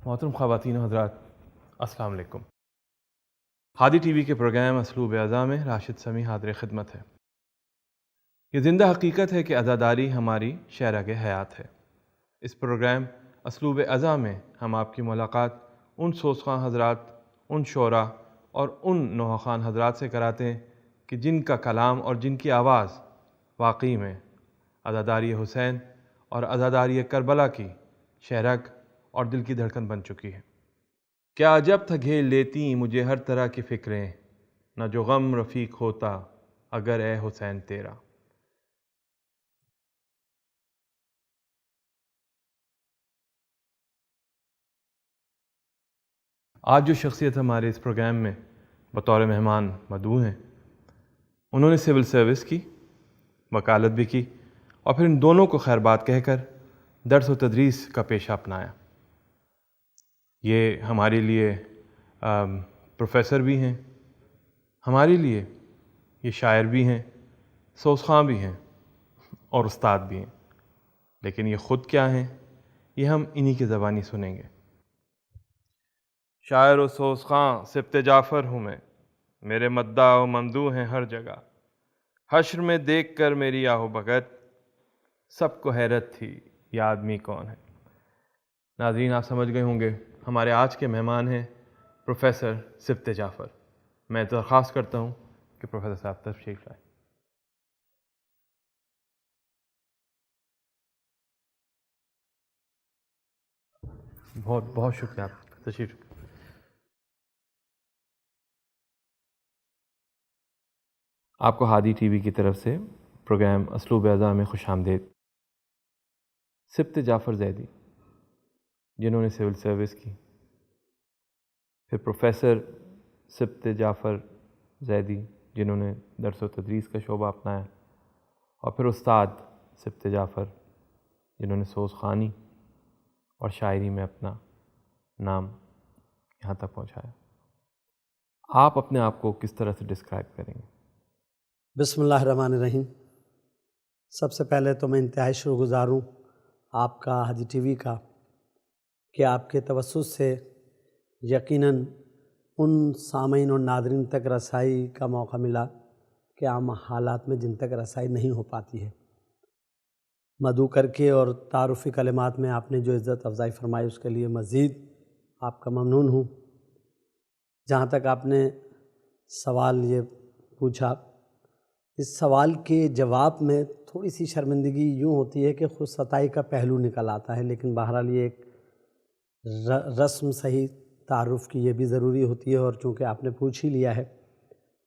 محترم خواتین و حضرات، السلام علیکم۔ ہادی ٹی وی کے پروگرام اسلوب اعضاء میں راشد سمیع حاضر خدمت ہے۔ یہ زندہ حقیقت ہے کہ عزاداری ہماری شہرگ حیات ہے۔ اس پروگرام اسلوب اعضاء میں ہم آپ کی ملاقات ان سوزخواں حضرات، ان شعراء اور ان نوحہ حضرات سے کراتے ہیں کہ جن کا کلام اور جن کی آواز واقعی میں عزاداری حسین اور عزاداری کربلا کی شہرگ اور دل کی دھڑکن بن چکی ہے۔ کیا عجب تھا گھیر لیتی مجھے ہر طرح کی فکریں، نہ جو غم رفیق ہوتا اگر اے حسین تیرا۔ آج جو شخصیت ہمارے اس پروگرام میں بطور مہمان مدعو ہیں، انہوں نے سول سروس کی، وکالت بھی کی، اور پھر ان دونوں کو خیر بات کہہ کر درس و تدریس کا پیشہ اپنایا۔ یہ ہمارے لیے پروفیسر بھی ہیں، ہمارے لیے یہ شاعر بھی ہیں، سوزخواں بھی ہیں اور استاد بھی ہیں، لیکن یہ خود کیا ہیں، یہ ہم انہی کی زبانی سنیں گے۔ شاعر و سوزخواں سبط جعفر ہوں میں، میرے مداح و ممدوح ہیں ہر جگہ۔ حشر میں دیکھ کر میری آہ و بھگت، سب کو حیرت تھی یہ آدمی کون ہے۔ ناظرین، آپ سمجھ گئے ہوں گے ہمارے آج کے مہمان ہیں پروفیسر سبط جعفر۔ میں درخواست کرتا ہوں کہ پروفیسر صاحب تشریف لائیں۔ بہت بہت شکریہ، آپ تشریف۔ آپ کو ہادی ٹی وی کی طرف سے پروگرام اسلوب اعضاء میں خوش آمدید۔ سبط جعفر زیدی، جنہوں نے سول سروس کی، پھر پروفیسر سبط جعفر زیدی، جنہوں نے درس و تدریس کا شعبہ اپنایا، اور پھر استاد سبط جعفر، جنہوں نے سوزخوانی اور شاعری میں اپنا نام یہاں تک پہنچایا۔ آپ اپنے آپ کو کس طرح سے ڈسکرائب کریں گے؟ بسم اللہ الرحمن الرحیم۔ سب سے پہلے تو میں انتہائی شکر گزار ہوں آپ کا، ہادی ٹی وی کا، کہ آپ کے توسط سے یقیناً ان سامعین اور ناظرین تک رسائی کا موقع ملا کہ عام حالات میں جن تک رسائی نہیں ہو پاتی ہے۔ مدعو کر کے اور تعارفی کلمات میں آپ نے جو عزت افزائی فرمائی، اس کے لیے مزید آپ کا ممنون ہوں۔ جہاں تک آپ نے سوال یہ پوچھا، اس سوال کے جواب میں تھوڑی سی شرمندگی یوں ہوتی ہے کہ خود ستائی کا پہلو نکل آتا ہے، لیکن بہرحال یہ ایک رسم صحیح تعارف کی یہ بھی ضروری ہوتی ہے، اور چونکہ آپ نے پوچھ ہی لیا ہے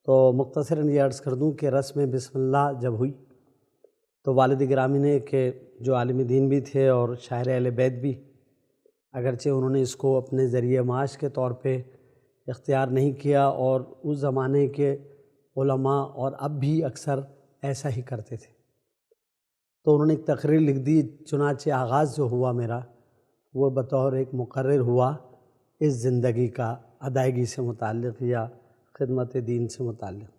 تو مختصراً یہ عرض کر دوں کہ رسم بسم اللہ جب ہوئی تو والد گرامی نے، کہ جو عالم دین بھی تھے اور شاعر اہل بیت بھی، اگرچہ انہوں نے اس کو اپنے ذریعہ معاش کے طور پہ اختیار نہیں کیا، اور اس زمانے کے علماء اور اب بھی اکثر ایسا ہی کرتے تھے، تو انہوں نے ایک تقریر لکھ دی۔ چنانچہ آغاز جو ہوا میرا، وہ بطور ایک مقرر ہوا اس زندگی کا، ادائیگی سے متعلق یا خدمت دین سے متعلق۔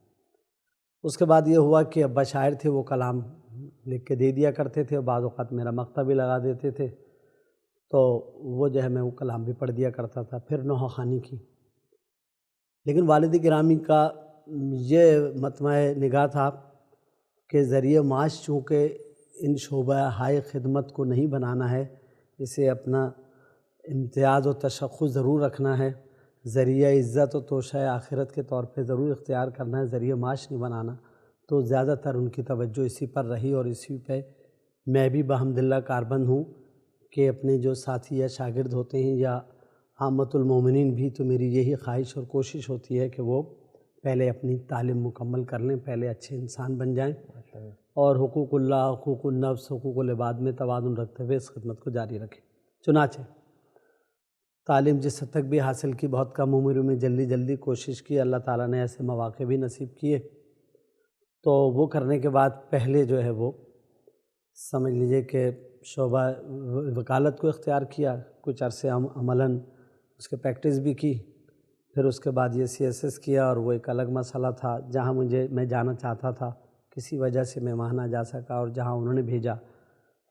اس کے بعد یہ ہوا کہ ابا شاعر تھے، وہ کلام لکھ کے دے دیا کرتے تھے، اور بعض اوقات میرا مقطع بھی لگا دیتے تھے، تو وہ جو ہے میں وہ کلام بھی پڑھ دیا کرتا تھا۔ پھر نوحہ خوانی کی، لیکن والد گرامی کا یہ مطمع نگاہ تھا کہ ذریعہ معاش چونکہ ان شعبہ ہائے خدمت کو نہیں بنانا ہے، اسے اپنا امتیاز و تشخص ضرور رکھنا ہے، ذریعہ عزت و توشہ آخرت کے طور پہ ضرور اختیار کرنا ہے، ذریعہ معاش نہیں بنانا، تو زیادہ تر ان کی توجہ اسی پر رہی، اور اسی پہ میں بھی بحمداللہ کاربند ہوں کہ اپنے جو ساتھی یا شاگرد ہوتے ہیں یا عامۃ المومنین بھی، تو میری یہی خواہش اور کوشش ہوتی ہے کہ وہ پہلے اپنی تعلیم مکمل کر لیں، پہلے اچھے انسان بن جائیں، اور حقوق اللہ، حقوق النفس، حقوق العباد میں توازن رکھتے ہوئے اس خدمت کو جاری رکھیں۔ چنانچہ تعلیم جس حد تک بھی حاصل کی، بہت کم عمر میں جلدی کوشش کی، اللہ تعالیٰ نے ایسے مواقع بھی نصیب کیے، تو وہ کرنے کے بعد پہلے جو ہے وہ سمجھ لیجئے کہ شعبہ وکالت کو اختیار کیا، کچھ عرصے عملاً اس کے پریکٹس بھی کی، پھر اس کے بعد یہ CSS کیا، اور وہ ایک الگ مسئلہ تھا۔ جہاں میں جانا چاہتا تھا، کسی وجہ سے میں وہاں نہ جا سکا، اور جہاں انہوں نے بھیجا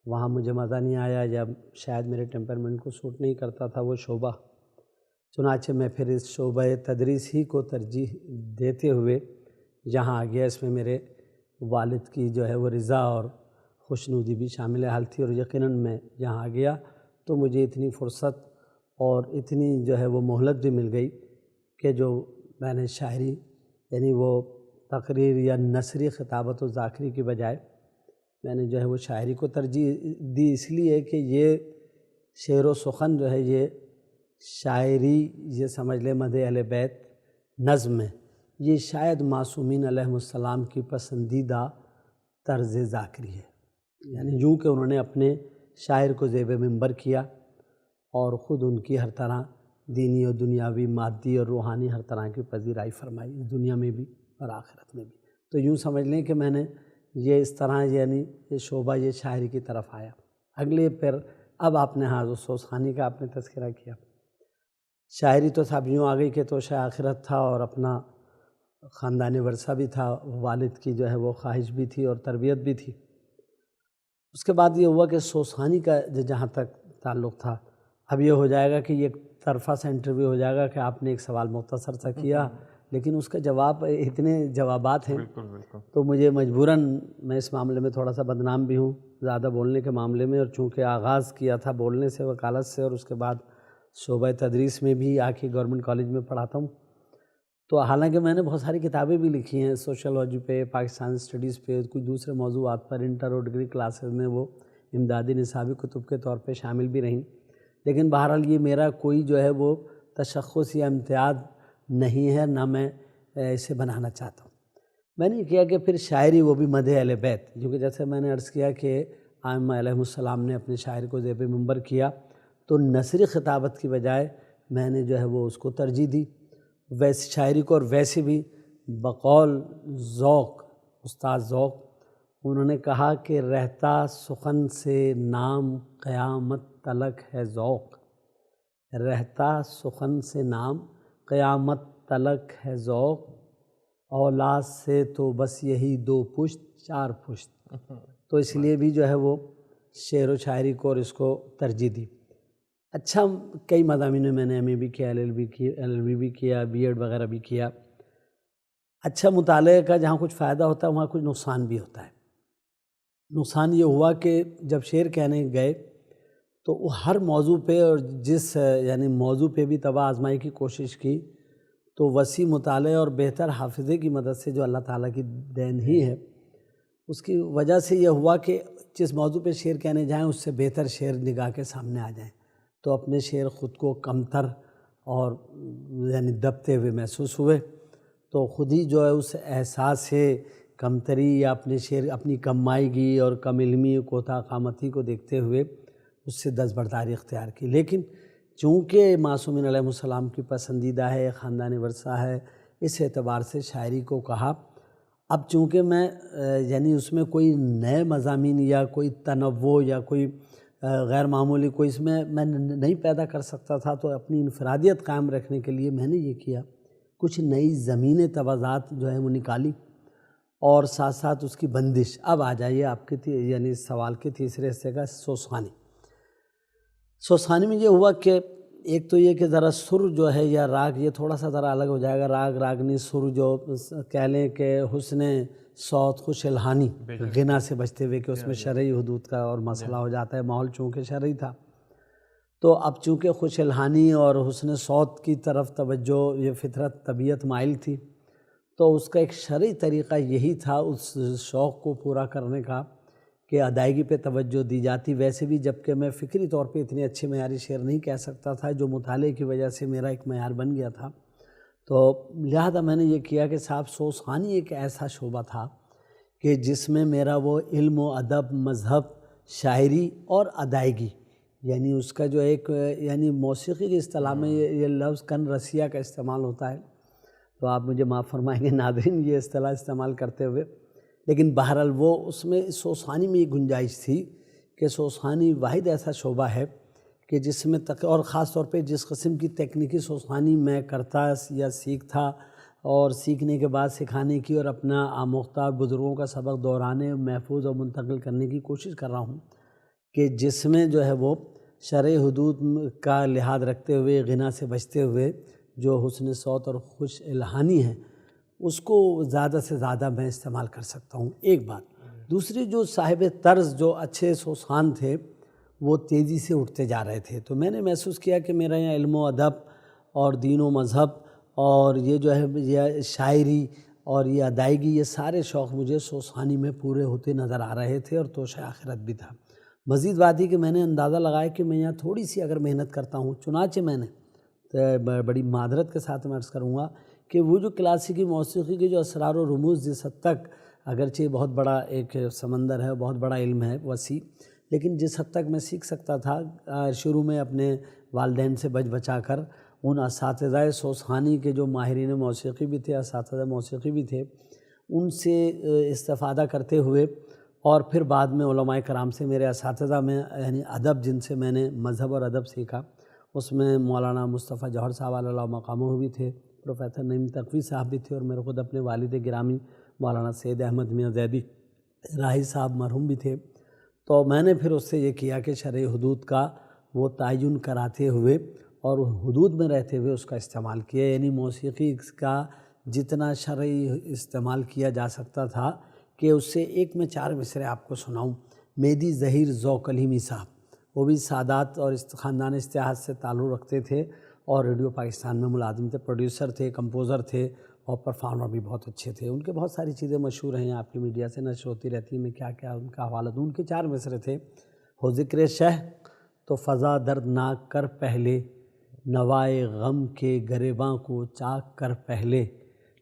وہاں مجھے مزہ نہیں آیا، یا شاید میرے ٹیمپرمنٹ کو سوٹ نہیں کرتا تھا وہ شعبہ، چنانچہ میں پھر اس شعبہ تدریس ہی کو ترجیح دیتے ہوئے جہاں آ گیا، اس میں میرے والد کی جو ہے وہ رضا اور خوشنودی بھی شامل حال تھی، اور یقیناً میں جہاں آ گیا تو مجھے اتنی فرصت اور اتنی جو ہے وہ مہلت بھی مل گئی کہ جو میں نے شاعری یعنی وہ تقریر یا نثری خطابت و ذاکری کی بجائے میں نے جو ہے وہ شاعری کو ترجیح دی، اس لیے کہ یہ شعر و سخن جو ہے یہ شاعری، یہ سمجھ لے مدح اہل بیت نظم میں یہ شاید معصومین علیہم السلام کی پسندیدہ طرز ذاکری ہے، یعنی یوں کہ انہوں نے اپنے شاعر کو زیب منبر کیا اور خود ان کی ہر طرح دینی اور دنیاوی، مادی اور روحانی ہر طرح کی پذیرائی فرمائی، دنیا میں بھی اور آخرت میں بھی۔ تو یوں سمجھ لیں کہ میں نے یہ اس طرح یعنی یہ شعبہ یہ شاعری کی طرف آیا۔ اگلے پھر اب آپ نے حاضر سوز خانی کا آپ نے تذکرہ کیا، شاعری تو صاحب یوں آ گئی کہ توشہ آخرت تھا اور اپنا خاندانی ورثہ بھی تھا، والد کی جو ہے وہ خواہش بھی تھی اور تربیت بھی تھی۔ اس کے بعد یہ ہوا کہ سوز خانی کا جہاں تک تعلق تھا، اب یہ ہو جائے گا کہ یہ طرفہ سا انٹرویو ہو جائے گا کہ آپ نے ایک سوال مختصر سا کیا لیکن اس کا جواب اتنے جوابات ہیں، تو مجھے مجبوراً میں اس معاملے میں تھوڑا سا بدنام بھی ہوں زیادہ بولنے کے معاملے میں، اور چونکہ آغاز کیا تھا بولنے سے، وکالت سے، اور اس کے بعد شعبہ تدریس میں بھی آ کے گورنمنٹ کالج میں پڑھاتا ہوں، تو حالانکہ میں نے بہت ساری کتابیں بھی لکھی ہیں سوشولوجی پہ، پاکستان اسٹڈیز پہ، کچھ دوسرے موضوعات پر، انٹر اور ڈگری کلاسز میں وہ امدادی نصابی کتب کے طور پہ شامل بھی رہیں، لیکن بہرحال یہ میرا کوئی جو ہے وہ تشخص یا امتیاز نہیں ہے، نہ میں اسے بنانا چاہتا ہوں۔ میں نے کیا کہ پھر شاعری وہ بھی مدح اہل بیت، کیونکہ جیسے میں نے عرض کیا کہ ائمہ علیہم السلام نے اپنے شاعر کو زیب منبر کیا، تو نثری خطابت کی بجائے میں نے جو ہے وہ اس کو ترجیح دی ویسے شاعری کو، اور ویسے بھی بقول ذوق استاد ذوق انہوں نے کہا کہ رہتا سخن سے نام قیامت تلک ہے ذوق، رہتا سخن سے نام قیامت تلک ہے ذوق، اولاد سے تو بس یہی دو پشت چار پشت، تو اس لیے بھی جو ہے وہ شعر و شاعری کو اور اس کو ترجیح دی۔ اچھا کئی مضامین میں نے ایم اے بھی کیا، ایل ایل بی بھی کیا، بی ایڈ وغیرہ بھی کیا۔ اچھا مطالعے کا جہاں کچھ فائدہ ہوتا ہے وہاں کچھ نقصان بھی ہوتا ہے۔ نقصان یہ ہوا کہ جب شعر کہنے گئے تو وہ ہر موضوع پہ اور جس یعنی موضوع پہ بھی طبع آزمائی کی کوشش کی، تو وسیع مطالعے اور بہتر حافظے کی مدد سے جو اللہ تعالیٰ کی دین ہی ہے، اس کی وجہ سے یہ ہوا کہ جس موضوع پہ شعر کہنے جائیں اس سے بہتر شعر نگاہ کے سامنے آ جائیں، تو اپنے شعر خود کو کمتر اور یعنی دبتے ہوئے محسوس ہوئے، تو خود ہی جو ہے اس احساس سے کمتری یا اپنے شعر اپنی کم مائیگی اور کم علمی کوتاہ قامتی کو دیکھتے ہوئے اس سے دستبرداری اختیار کی۔ لیکن چونکہ معصومین علیہ السلام کی پسندیدہ ہے، خاندان ورثہ ہے، اس اعتبار سے شاعری کو کہا۔ اب چونکہ میں یعنی اس میں کوئی نئے مضامین یا کوئی تنوع یا کوئی غیر معمولی کوئی اس میں نہیں پیدا کر سکتا تھا، تو اپنی انفرادیت قائم رکھنے کے لیے میں نے یہ کیا، کچھ نئی زمینیں توازات جو ہیں وہ نکالی، اور ساتھ ساتھ اس کی بندش۔ اب آ جائیے آپ کے یعنی سوال کے تیسرے حصے کا، سوز خوانی۔ سوز خوانی میں یہ ہوا کہ ایک تو یہ کہ ذرا سر جو ہے یا راگ یہ تھوڑا سا ذرا الگ ہو جائے گا، راگ راگنی سر جو کہہ لیں کہ حسن صوت خوش الحانی غنا سے بچتے ہوئے کہ اس میں شرعی حدود کا اور مسئلہ ہو جاتا ہے، ماحول چونکہ شرعی تھا، تو اب چونکہ خوش الحانی اور حسن صوت کی طرف توجہ یہ فطرت طبیعت مائل تھی، تو اس کا ایک شرعی طریقہ یہی تھا اس شوق کو پورا کرنے کا کہ ادائیگی پہ توجہ دی جاتی۔ ویسے بھی جبکہ میں فکری طور پہ اتنے اچھے معیاری شعر نہیں کہہ سکتا تھا، جو مطالعے کی وجہ سے میرا ایک معیار بن گیا تھا، تو لہذا میں نے یہ کیا کہ صاحب سوز خوانی ایک ایسا شعبہ تھا کہ جس میں میرا وہ علم و ادب، مذہب، شاعری اور ادائیگی، یعنی اس کا جو ایک یعنی موسیقی کی اصطلاح میں یہ لفظ کن رسیہ کا استعمال ہوتا ہے، تو آپ مجھے معاف فرمائیں گے ناظرین یہ اصطلاح استعمال کرتے ہوئے، لیکن بہرحال وہ اس میں سوز خوانی میں یہ گنجائش تھی کہ سوز خوانی واحد ایسا شعبہ ہے کہ جس میں اور خاص طور پہ جس قسم کی تکنیکی سوز خوانی میں کرتا یا سیکھتا اور سیکھنے کے بعد سکھانے کی اور اپنا آموختہ بزرگوں کا سبق دہرانے، محفوظ اور منتقل کرنے کی کوشش کر رہا ہوں، کہ جس میں جو ہے وہ شرع حدود کا لحاظ رکھتے ہوئے غنا سے بچتے ہوئے جو حسن صوت اور خوش الہانی ہے اس کو زیادہ سے زیادہ میں استعمال کر سکتا ہوں، ایک بات۔ دوسری، جو صاحب طرز جو اچھے سوسخان تھے وہ تیزی سے اٹھتے جا رہے تھے، تو میں نے محسوس کیا کہ میرا یہاں علم و ادب اور دین و مذہب اور یہ جو ہے یہ شاعری اور یہ ادائیگی، یہ سارے شوق مجھے سوسخانی میں پورے ہوتے نظر آ رہے تھے اور توشہ آخرت بھی تھا۔ مزید بات یہ کہ میں نے اندازہ لگایا کہ میں یہاں تھوڑی سی اگر محنت کرتا ہوں، چنانچہ میں نے بڑی معذرت کے ساتھ میں عرض کروں گا کہ وہ جو کلاسیکی موسیقی کے جو اسرار و رموز جس حد تک، اگرچہ بہت بڑا ایک سمندر ہے، بہت بڑا علم ہے وسیع، لیکن جس حد تک میں سیکھ سکتا تھا شروع میں اپنے والدین سے بچا کر ان اساتذہ سوسخانی کے جو ماہرین موسیقی بھی تھے، اساتذہ موسیقی بھی تھے، ان سے استفادہ کرتے ہوئے، اور پھر بعد میں علماء کرام سے میرے اساتذہ میں یعنی ادب جن سے میں نے مذہب اور ادب سیکھا، اس میں مولانا مصطفیٰ جوہر صاحب علیہ اللہ مقامہ بھی تھے، پروفیسر نعیم تقوی صاحب بھی تھے، اور میرے خود اپنے والد گرامی مولانا سید احمد میاں زیدی راہی صاحب مرحوم بھی تھے۔ تو میں نے پھر اس سے یہ کیا کہ شرع حدود کا وہ تعین کراتے ہوئے اور حدود میں رہتے ہوئے اس کا استعمال کیا، یعنی موسیقی کا جتنا شرعی استعمال کیا جا سکتا تھا کہ اس سے ایک میں 4 مصرے آپ کو سناؤں۔ مہدی ظہیر ذوق علیمی صاحب، وہ بھی سادات اور خاندان استحاض سے تعلق رکھتے تھے اور ریڈیو پاکستان میں ملازم تھے، پروڈیوسر تھے، کمپوزر تھے اور پرفارمر بھی بہت اچھے تھے۔ ان کے بہت ساری چیزیں مشہور ہیں، آپ کی میڈیا سے نشر ہوتی رہتی ہیں، میں کیا کیا ان کا حوالہ دوں۔ ان کے 4 مصرے تھے: ہو ذکر شہ تو فضا دردناک کر پہلے، نوائے غم کے گریباں کو چاک کر پہلے،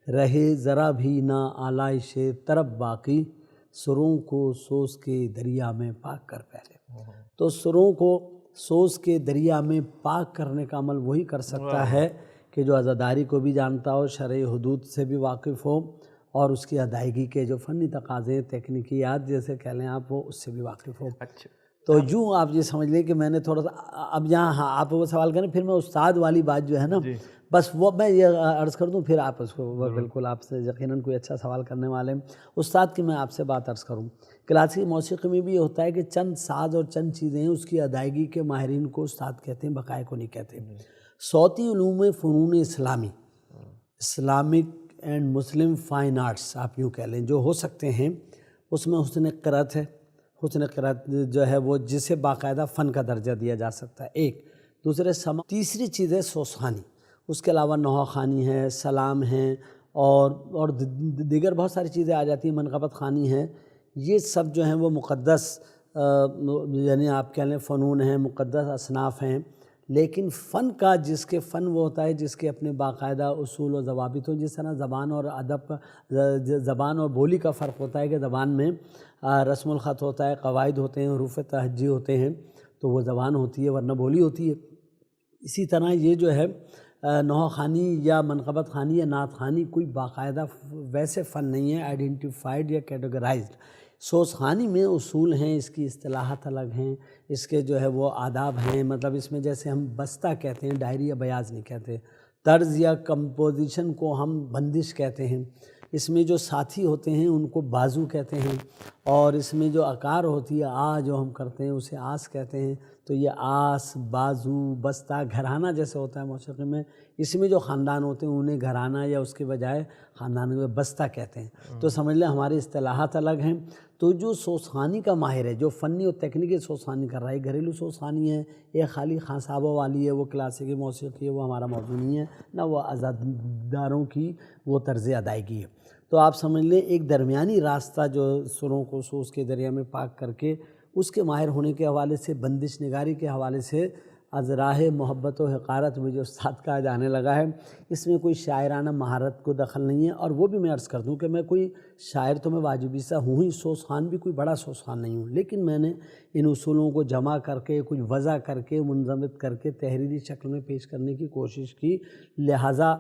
رہے ذرا بھی نہ آلائش طرب باقی، سروں کو سوز کے دریا میں پاک کر پہلے۔ تو سروں کو سوز کے دریا میں پاک کرنے کا عمل وہی کر سکتا ہے کہ جو عزاداری کو بھی جانتا ہو، شرع حدود سے بھی واقف ہو، اور اس کی ادائیگی کے جو فنی تقاضے، تکنیکیات جیسے کہہ لیں آپ، وہ اس سے بھی واقف ہو۔ اچھا، تو یوں آپ یہ سمجھ لیں کہ میں نے تھوڑا سا اب یہاں ہاں آپ وہ سوال کریں، پھر میں استاد والی بات جو ہے نا، بس وہ میں یہ عرض کر دوں، پھر آپ اس کو بالکل آپ سے یقیناً کوئی اچھا سوال کرنے والے ہیں۔ استاد کی میں آپ سے بات عرض کروں، کلاسیکی موسیقی میں بھی یہ ہوتا ہے کہ چند ساز اور چند چیزیں ہیں، اس کی ادائیگی کے ماہرین کو استاد کہتے ہیں، بقائے کو نہیں کہتے۔ صوتی علوم فنون اسلامی، Islamic and Muslim fine arts آپ یوں کہہ لیں، جو ہو سکتے ہیں، اس میں حسن قرأت ہے۔ حسن قرأت جو ہے وہ جسے باقاعدہ فن کا درجہ دیا جا سکتا ہے، ایک۔ دوسرے تیسری چیز ہے سوسخانی، اس کے علاوہ نوحہ خوانی ہے، سلام ہیں، اور دیگر بہت ساری چیزیں آ جاتی ہیں، منقبت خوانی ہے۔ یہ سب جو ہیں وہ مقدس یعنی آپ کہہ لیں فنون ہیں، مقدس اصناف ہیں، لیکن فن کا جس کے فن وہ ہوتا ہے جس کے اپنے باقاعدہ اصول و ضوابط ہوں۔ جس طرح زبان اور ادب، زبان اور بولی کا فرق ہوتا ہے کہ زبان میں رسم الخط ہوتا ہے، قواعد ہوتے ہیں، حروف تہجی ہوتے ہیں، تو وہ زبان ہوتی ہے ورنہ بولی ہوتی ہے۔ اسی طرح یہ جو ہے نوحہ خوانی یا منقبت خوانی یا نعت خوانی کوئی باقاعدہ ویسے فن نہیں ہے، آئیڈینٹیفائڈ یا کیٹیگرائزڈ۔ سوسخانی میں اصول ہیں، اس کی اصطلاحات الگ ہیں، اس کے جو ہے وہ آداب ہیں، مطلب اس میں جیسے ہم بستہ کہتے ہیں، ڈائری یا بیاض نہیں کہتے، طرز یا کمپوزیشن کو ہم بندش کہتے ہیں، اس میں جو ساتھی ہوتے ہیں ان کو بازو کہتے ہیں، اور اس میں جو آکار ہوتی ہے آ جو ہم کرتے ہیں اسے آس کہتے ہیں۔ تو یہ آس، بازو، بستہ، گھرانہ جیسے ہوتا ہے موسیقی میں، اس میں جو خاندان ہوتے ہیں انہیں گھرانہ یا اس کے بجائے خاندان میں بستہ کہتے ہیں۔ تو سمجھ لیں ہماری اصطلاحات الگ ہیں۔ تو جو سوسخانی کا ماہر ہے، جو فنی اور تکنیکی سوسخانی کر رہا ہے، گھریلو سوسخانی ہے، یہ خالی خان صاحبوں والی ہے، وہ کلاسیکی موسیقی ہے، وہ ہمارا موضوع نہیں ہے، نہ وہ عزاداروں کی وہ طرز ادائیگی ہے۔ تو آپ سمجھ لیں ایک درمیانی راستہ جو سروں کو سوز کے دریا میں پاک کر کے اس کے ماہر ہونے کے حوالے سے، بندش نگاری کے حوالے سے، از راہ محبت و حقارت میں جو استاد کہا جانے لگا ہے، اس میں کوئی شاعرانہ مہارت کو دخل نہیں ہے۔ اور وہ بھی میں عرض کر دوں کہ میں کوئی شاعر تو میں واجبی سا ہوں ہی، سوسخان بھی کوئی بڑا سوسخان نہیں ہوں، لیکن میں نے ان اصولوں کو جمع کر کے، کچھ وضع کر کے، منضبط کر کے تحریری شکل میں پیش کرنے کی کوشش کی، لہٰذا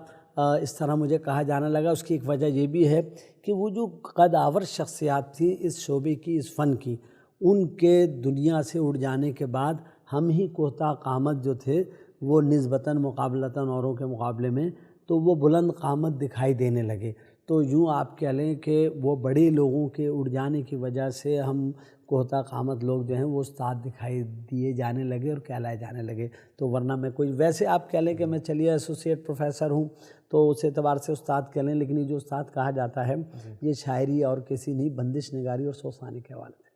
اس طرح مجھے کہا جانے لگا۔ اس کی ایک وجہ یہ بھی ہے کہ وہ جو قد آور شخصیات تھی اس شعبے کی، اس فن کی، ان کے دنیا سے اڑ جانے کے بعد ہم ہی کوہتا قامت جو تھے وہ نسبتاً مقابلتاً اوروں کے مقابلے میں، تو وہ بلند قامت دکھائی دینے لگے۔ تو یوں آپ کہہ لیں کہ وہ بڑے لوگوں کے اڑ جانے کی وجہ سے ہم کوہتا قامت لوگ جو ہیں وہ استاد دکھائی دیے جانے لگے اور کہلائے جانے لگے. تو ورنہ میں کوئی ویسے آپ کہہ لیں کہ میں چلیے ایسوسیٹ پروفیسر ہوں تو اس اعتبار سے استاد کہہ لیں, لیکن یہ جو استاد کہا جاتا ہے یہ شاعری اور کسی نہیں, بندش نگاری اور سوسانی کے حوالے سے.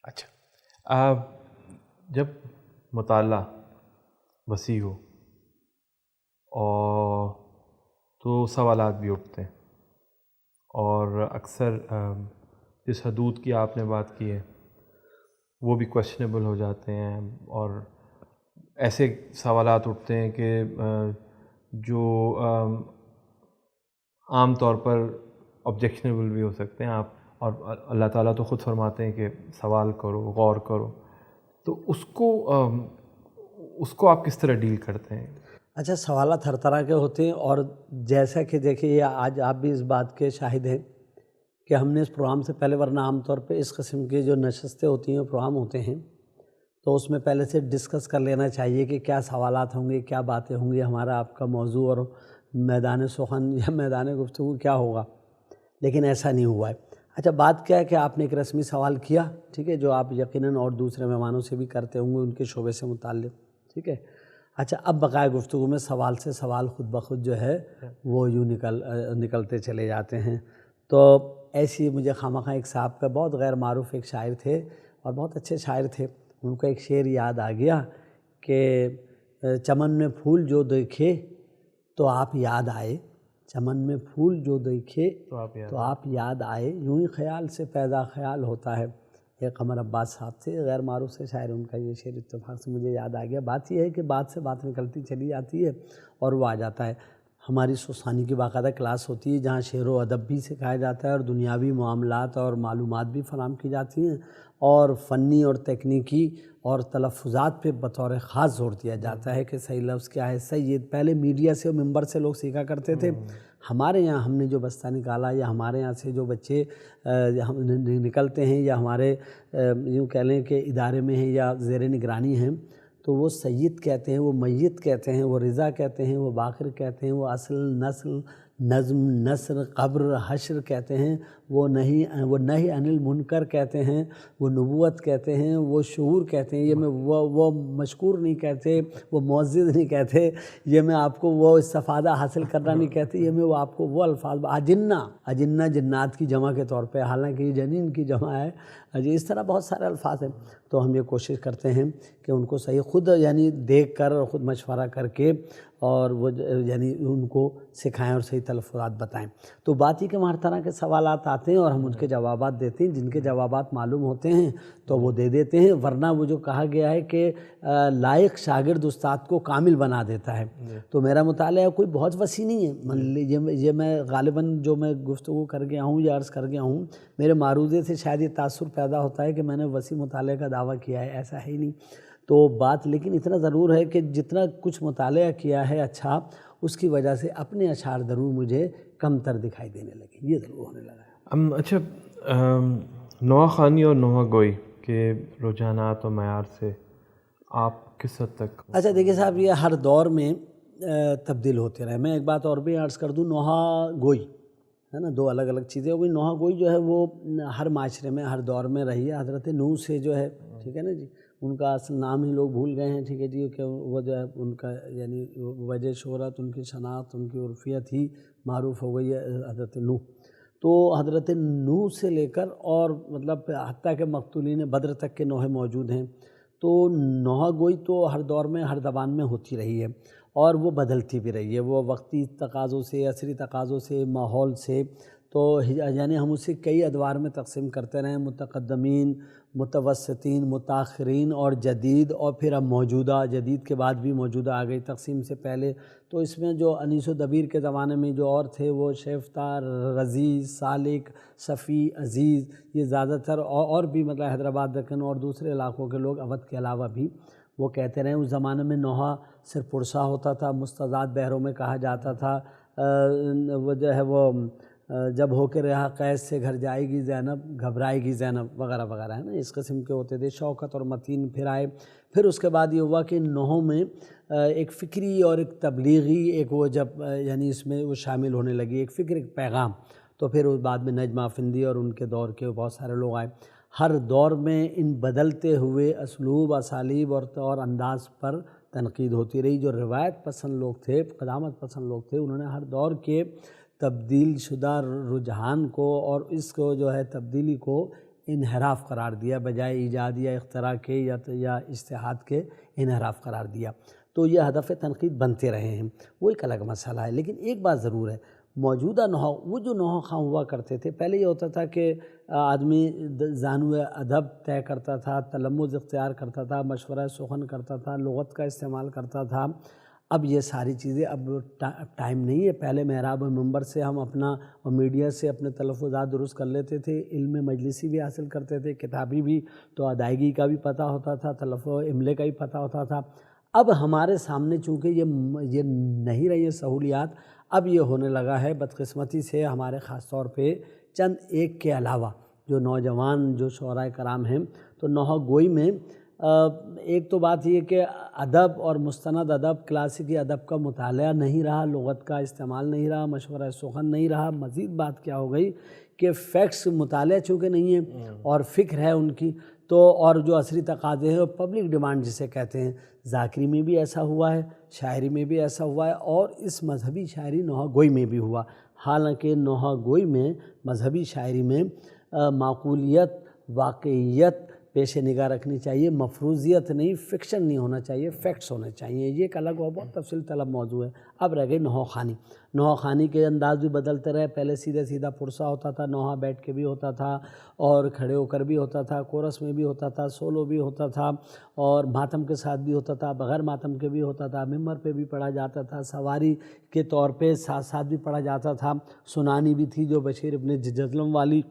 اچھا, جب مطالعہ وسیع ہو اور تو سوالات بھی اٹھتے ہیں, اور اکثر جس حدود کی آپ نے بات کی ہے وہ بھی کویشچنیبل ہو جاتے ہیں, اور ایسے سوالات اٹھتے ہیں کہ جو عام طور پر آبجیکشنیبل بھی ہو سکتے ہیں. آپ اور اللہ تعالیٰ تو خود فرماتے ہیں کہ سوال کرو, غور کرو, تو اس کو آپ کس طرح ڈیل کرتے ہیں؟ اچھا, سوالات ہر طرح کے ہوتے ہیں, اور جیسا کہ دیکھیے آج آپ بھی اس بات کے شاہد ہیں کہ ہم نے اس پروگرام سے پہلے, ورنہ عام طور پہ اس قسم کی جو نشستیں ہوتی ہیں پروگرام ہوتے ہیں تو اس میں پہلے سے ڈسکس کر لینا چاہیے کہ کیا سوالات ہوں گے, کیا باتیں ہوں گی, ہمارا آپ کا موضوع اور میدان سخن یا میدان گفتگو کیا ہوگا, لیکن ایسا نہیں ہوا ہے. اچھا, بات کیا ہے کہ آپ نے ایک رسمی سوال کیا, ٹھیک ہے, جو آپ یقیناً اور دوسرے مہمانوں سے بھی کرتے ہوں گے ان کے شعبے سے متعلق, ٹھیک ہے. اچھا, اب بقائے گفتگو میں سوال سے سوال خود بخود جو ہے وہ یوں نکلتے چلے جاتے ہیں. تو ایسی مجھے خواہ ایک صاحب کا بہت غیر معروف ایک شاعر تھے اور بہت اچھے شاعر تھے, ان کو ایک شعر یاد آ گیا کہ چمن میں پھول جو دیکھے تو آپ یاد آئے, چمن میں پھول جو دیکھے تو آپ یاد آئے, یوں ہی خیال سے پیدا خیال ہوتا ہے. یہ قمر عباس صاحب تھے, غیر معروف سے شاعر, ان کا یہ شعر اتفاق سے مجھے یاد آ گیا. بات یہ ہے کہ بات سے بات نکلتی چلی جاتی ہے اور وہ آ جاتا ہے. ہماری سوسانی کی باقاعدہ کلاس ہوتی ہے جہاں شعر و ادب بھی سکھایا جاتا ہے اور دنیاوی معاملات اور معلومات بھی فراہم کی جاتی ہیں, اور فنی اور تکنیکی اور تلفظات پہ بطور خاص زور دیا جاتا ہے کہ صحیح لفظ کیا ہے. سید پہلے میڈیا سے اور ممبر سے لوگ سیکھا کرتے تھے. ہمارے یہاں ہم نے جو بستہ نکالا, یا ہمارے یہاں سے جو بچے نکلتے ہیں یا ہمارے یوں کہہ لیں کہ ادارے میں ہیں یا زیر نگرانی ہیں, تو وہ سید کہتے ہیں, وہ میت کہتے ہیں, وہ رضا کہتے ہیں, وہ باقر کہتے ہیں, وہ اصل نسل نظم نثر قبر حشر کہتے ہیں, وہ نہی عن المنکر کہتے ہیں, وہ نبوت کہتے ہیں, وہ شعور کہتے ہیں. یہ میں وہ مشکور نہیں کہتے, وہ معزز نہیں کہتے, یہ میں آپ کو وہ استفادہ حاصل کرنا نہیں کہتے, یہ میں وہ آپ کو وہ الفاظ اجنہ جنات کی جمع کے طور پہ, حالانکہ یہ جنین کی جمع ہے. اس طرح بہت سارے الفاظ ہیں. تو ہم یہ کوشش کرتے ہیں کہ ان کو صحیح خود یعنی دیکھ کر اور خود مشورہ کر کے اور وہ یعنی ان کو سکھائیں اور صحیح تلفظات بتائیں. تو بات ہی کہ ہر طرح کے سوالات آتے ہیں اور ہم ان کے جوابات دیتے ہیں. جن کے جوابات معلوم ہوتے ہیں تو وہ دے دیتے ہیں, ورنہ وہ جو کہا گیا ہے کہ لائق شاگرد استاد کو کامل بنا دیتا ہے. تو میرا مطالعہ کوئی بہت وسیع نہیں ہے. یہ میں غالباً جو میں گفتگو کر گیا ہوں یا عرض کر گیا ہوں, میرے معروضے سے شاید یہ تاثر پیدا ہوتا ہے کہ میں نے وسیع مطالعے کا دعویٰ کیا ہے, ایسا ہے ہی نہیں. تو بات لیکن اتنا ضرور ہے کہ جتنا کچھ مطالعہ کیا ہے اچھا, اس کی وجہ سے اپنے اشعار ضرور مجھے کم تر دکھائی دینے لگے, یہ ضرور ہونے لگا ہے. اچھا, نوحہ خوانی اور نوحہ گوئی کے رجحانات و معیار سے آپ کس حد تک؟ اچھا دیکھیے صاحب, یہ ہر دور میں تبدیل ہوتے رہے. میں ایک بات اور بھی عرض کر دوں, نوحہ گوئی ہے نا, دو الگ الگ چیزیں ہو گئی. نوحہ گوئی جو ہے وہ ہر معاشرے میں ہر دور میں رہی ہے. حضرت نوح سے جو ہے, ٹھیک ہے نا جی, ان کا اصل نام ہی لوگ بھول گئے ہیں, ٹھیک ہے جی, کہ وہ جو ہے ان کا یعنی وجہ شہرت, ان کی شناخت, ان کی عرفیت ہی معروف ہو گئی ہے حضرت نوح. تو حضرت نوح سے لے کر اور مطلب حتیٰ کہ مقتولین بدر تک کے نوحے موجود ہیں. تو نوحہ گوئی تو ہر دور میں ہر زبان میں ہوتی رہی ہے اور وہ بدلتی بھی رہی ہے, وہ وقتی تقاضوں سے, عصری تقاضوں سے, ماحول سے. تو یعنی ہم اسے کئی ادوار میں تقسیم کرتے رہے, متقدمین, متوسطین, متاخرین اور جدید, اور پھر اب موجودہ. جدید کے بعد بھی موجودہ آ گئی تقسیم سے پہلے. تو اس میں جو انیس و دبیر کے زمانے میں جو اور تھے وہ شیفتہ, رزیز, سالک, صفی, عزیز, یہ زیادہ تر اور بھی مطلب حیدرآباد, دکن اور دوسرے علاقوں کے لوگ, اودھ کے علاوہ بھی, وہ کہتے رہے. اس زمانے میں نوحہ صرف پرسا ہوتا تھا, مستضاد بحروں میں کہا جاتا تھا. وہ جو ہے وہ جب ہو کے رہا قیس سے گھر جائے گی زینب, گھبرائے گی زینب, وغیرہ وغیرہ ہے نا, اس قسم کے ہوتے تھے. شوکت اور متین پھر آئے. پھر اس کے بعد یہ ہوا کہ نوحوں میں ایک فکری اور ایک تبلیغی ایک وہ جب یعنی اس میں وہ شامل ہونے لگی, ایک فکر, ایک پیغام. تو پھر اس بعد میں نجم افندی اور ان کے دور کے بہت سارے لوگ آئے. ہر دور میں ان بدلتے ہوئے اسلوب، اسالیب اور انداز پر تنقید ہوتی رہی. جو روایت پسند لوگ تھے، قدامت پسند لوگ تھے، انہوں نے ہر دور کے تبدیل شدہ رجحان کو اور اس کو جو ہے تبدیلی کو انحراف قرار دیا، بجائے ایجاد یا اختراع کے یا اجتہاد کے انحراف قرار دیا. تو یہ ہدف تنقید بنتے رہے ہیں، وہ ایک الگ مسئلہ ہے. لیکن ایک بات ضرور ہے، موجودہ نحو، وہ جو نحو خواں ہوا کرتے تھے، پہلے یہ ہوتا تھا کہ آدمی زانو ادب طے کرتا تھا، تلمذ اختیار کرتا تھا، مشورہ سخن کرتا تھا، لغت کا استعمال کرتا تھا. اب یہ ساری چیزیں اب ٹائم نہیں ہے. پہلے محراب و منبر سے ہم اپنا اور میڈیا سے اپنے تلفظات درست کر لیتے تھے، علم مجلسی بھی حاصل کرتے تھے، کتابی بھی، تو ادائیگی کا بھی پتہ ہوتا تھا، تلفظ املے کا بھی پتہ ہوتا تھا. اب ہمارے سامنے چونکہ یہ نہیں رہی سہولیات، اب یہ ہونے لگا ہے بدقسمتی سے ہمارے خاص طور پہ چند ایک کے علاوہ جو نوجوان جو شعراء کرام ہیں، تو نحو گوئی میں ایک تو بات یہ کہ ادب اور مستند ادب، کلاسیکی ادب کا مطالعہ نہیں رہا، لغت کا استعمال نہیں رہا، مشورہ سخن نہیں رہا. مزید بات کیا ہو گئی کہ فیکٹس مطالعہ چونکہ نہیں ہے اور فکر ہے ان کی، تو اور جو عصری تقاضے ہیں اور پبلک ڈیمانڈ جسے کہتے ہیں، ذاکری میں بھی ایسا ہوا ہے، شاعری میں بھی ایسا ہوا ہے، اور اس مذہبی شاعری نحو گوئی میں بھی ہوا. حالانکہ نحو گوئی میں، مذہبی شاعری میں معقولیت، واقعیت پیش نگاہ رکھنی چاہیے، مفروضیت نہیں، فکشن نہیں ہونا چاہیے، فیکٹس ہونے چاہیے. یہ ایک الگ اور بہت تفصیل طلب موضوع ہے. اب رہ گئی نحو خوانی. نحو خوانی کے انداز بھی بدلتے رہے. پہلے سیدھے سیدھا پرسا ہوتا تھا، نوحہ بیٹھ کے بھی ہوتا تھا اور کھڑے ہو کر بھی ہوتا تھا، کورس میں بھی ہوتا تھا، سولو بھی ہوتا تھا، اور ماتم کے ساتھ بھی ہوتا تھا، بغیر ماتم کے بھی ہوتا تھا، ممبر پہ بھی پڑھا جاتا تھا، سواری کے طور پہ ساتھ ساتھ بھی پڑھا جاتا تھا، سنانی بھی تھی جو بشیر ابن جزلم والی.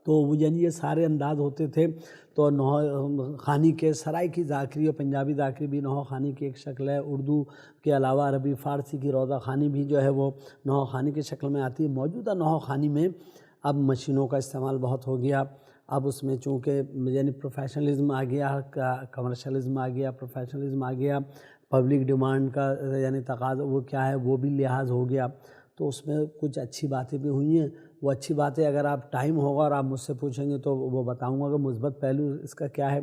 تو یعنی یہ سارے انداز ہوتے تھے. تو نحو خوانی کے سرائکی ذاکری اور پنجابی ذاکری بھی نحو خوانی کی ایک شکل ہے. اردو کے علاوہ عربی فارسی کی روضہ خوانی بھی جو ہے وہ نحو خوانی کی شکل میں آتی ہے. موجودہ نحو خوانی میں اب مشینوں کا استعمال بہت ہو گیا. اب اس میں چونکہ یعنی پروفیشنلزم آ گیا، کمرشلزم آ گیا، پروفیشنلزم آ گیا، پبلک ڈیمانڈ کا یعنی تقاضا وہ کیا ہے وہ بھی لحاظ ہو گیا. تو اس میں کچھ اچھی باتیں بھی ہوئی ہیں. وہ اچھی باتیں اگر آپ ٹائم ہوگا اور آپ مجھ سے پوچھیں گے تو وہ بتاؤں گا کہ مثبت پہلو اس کا کیا ہے.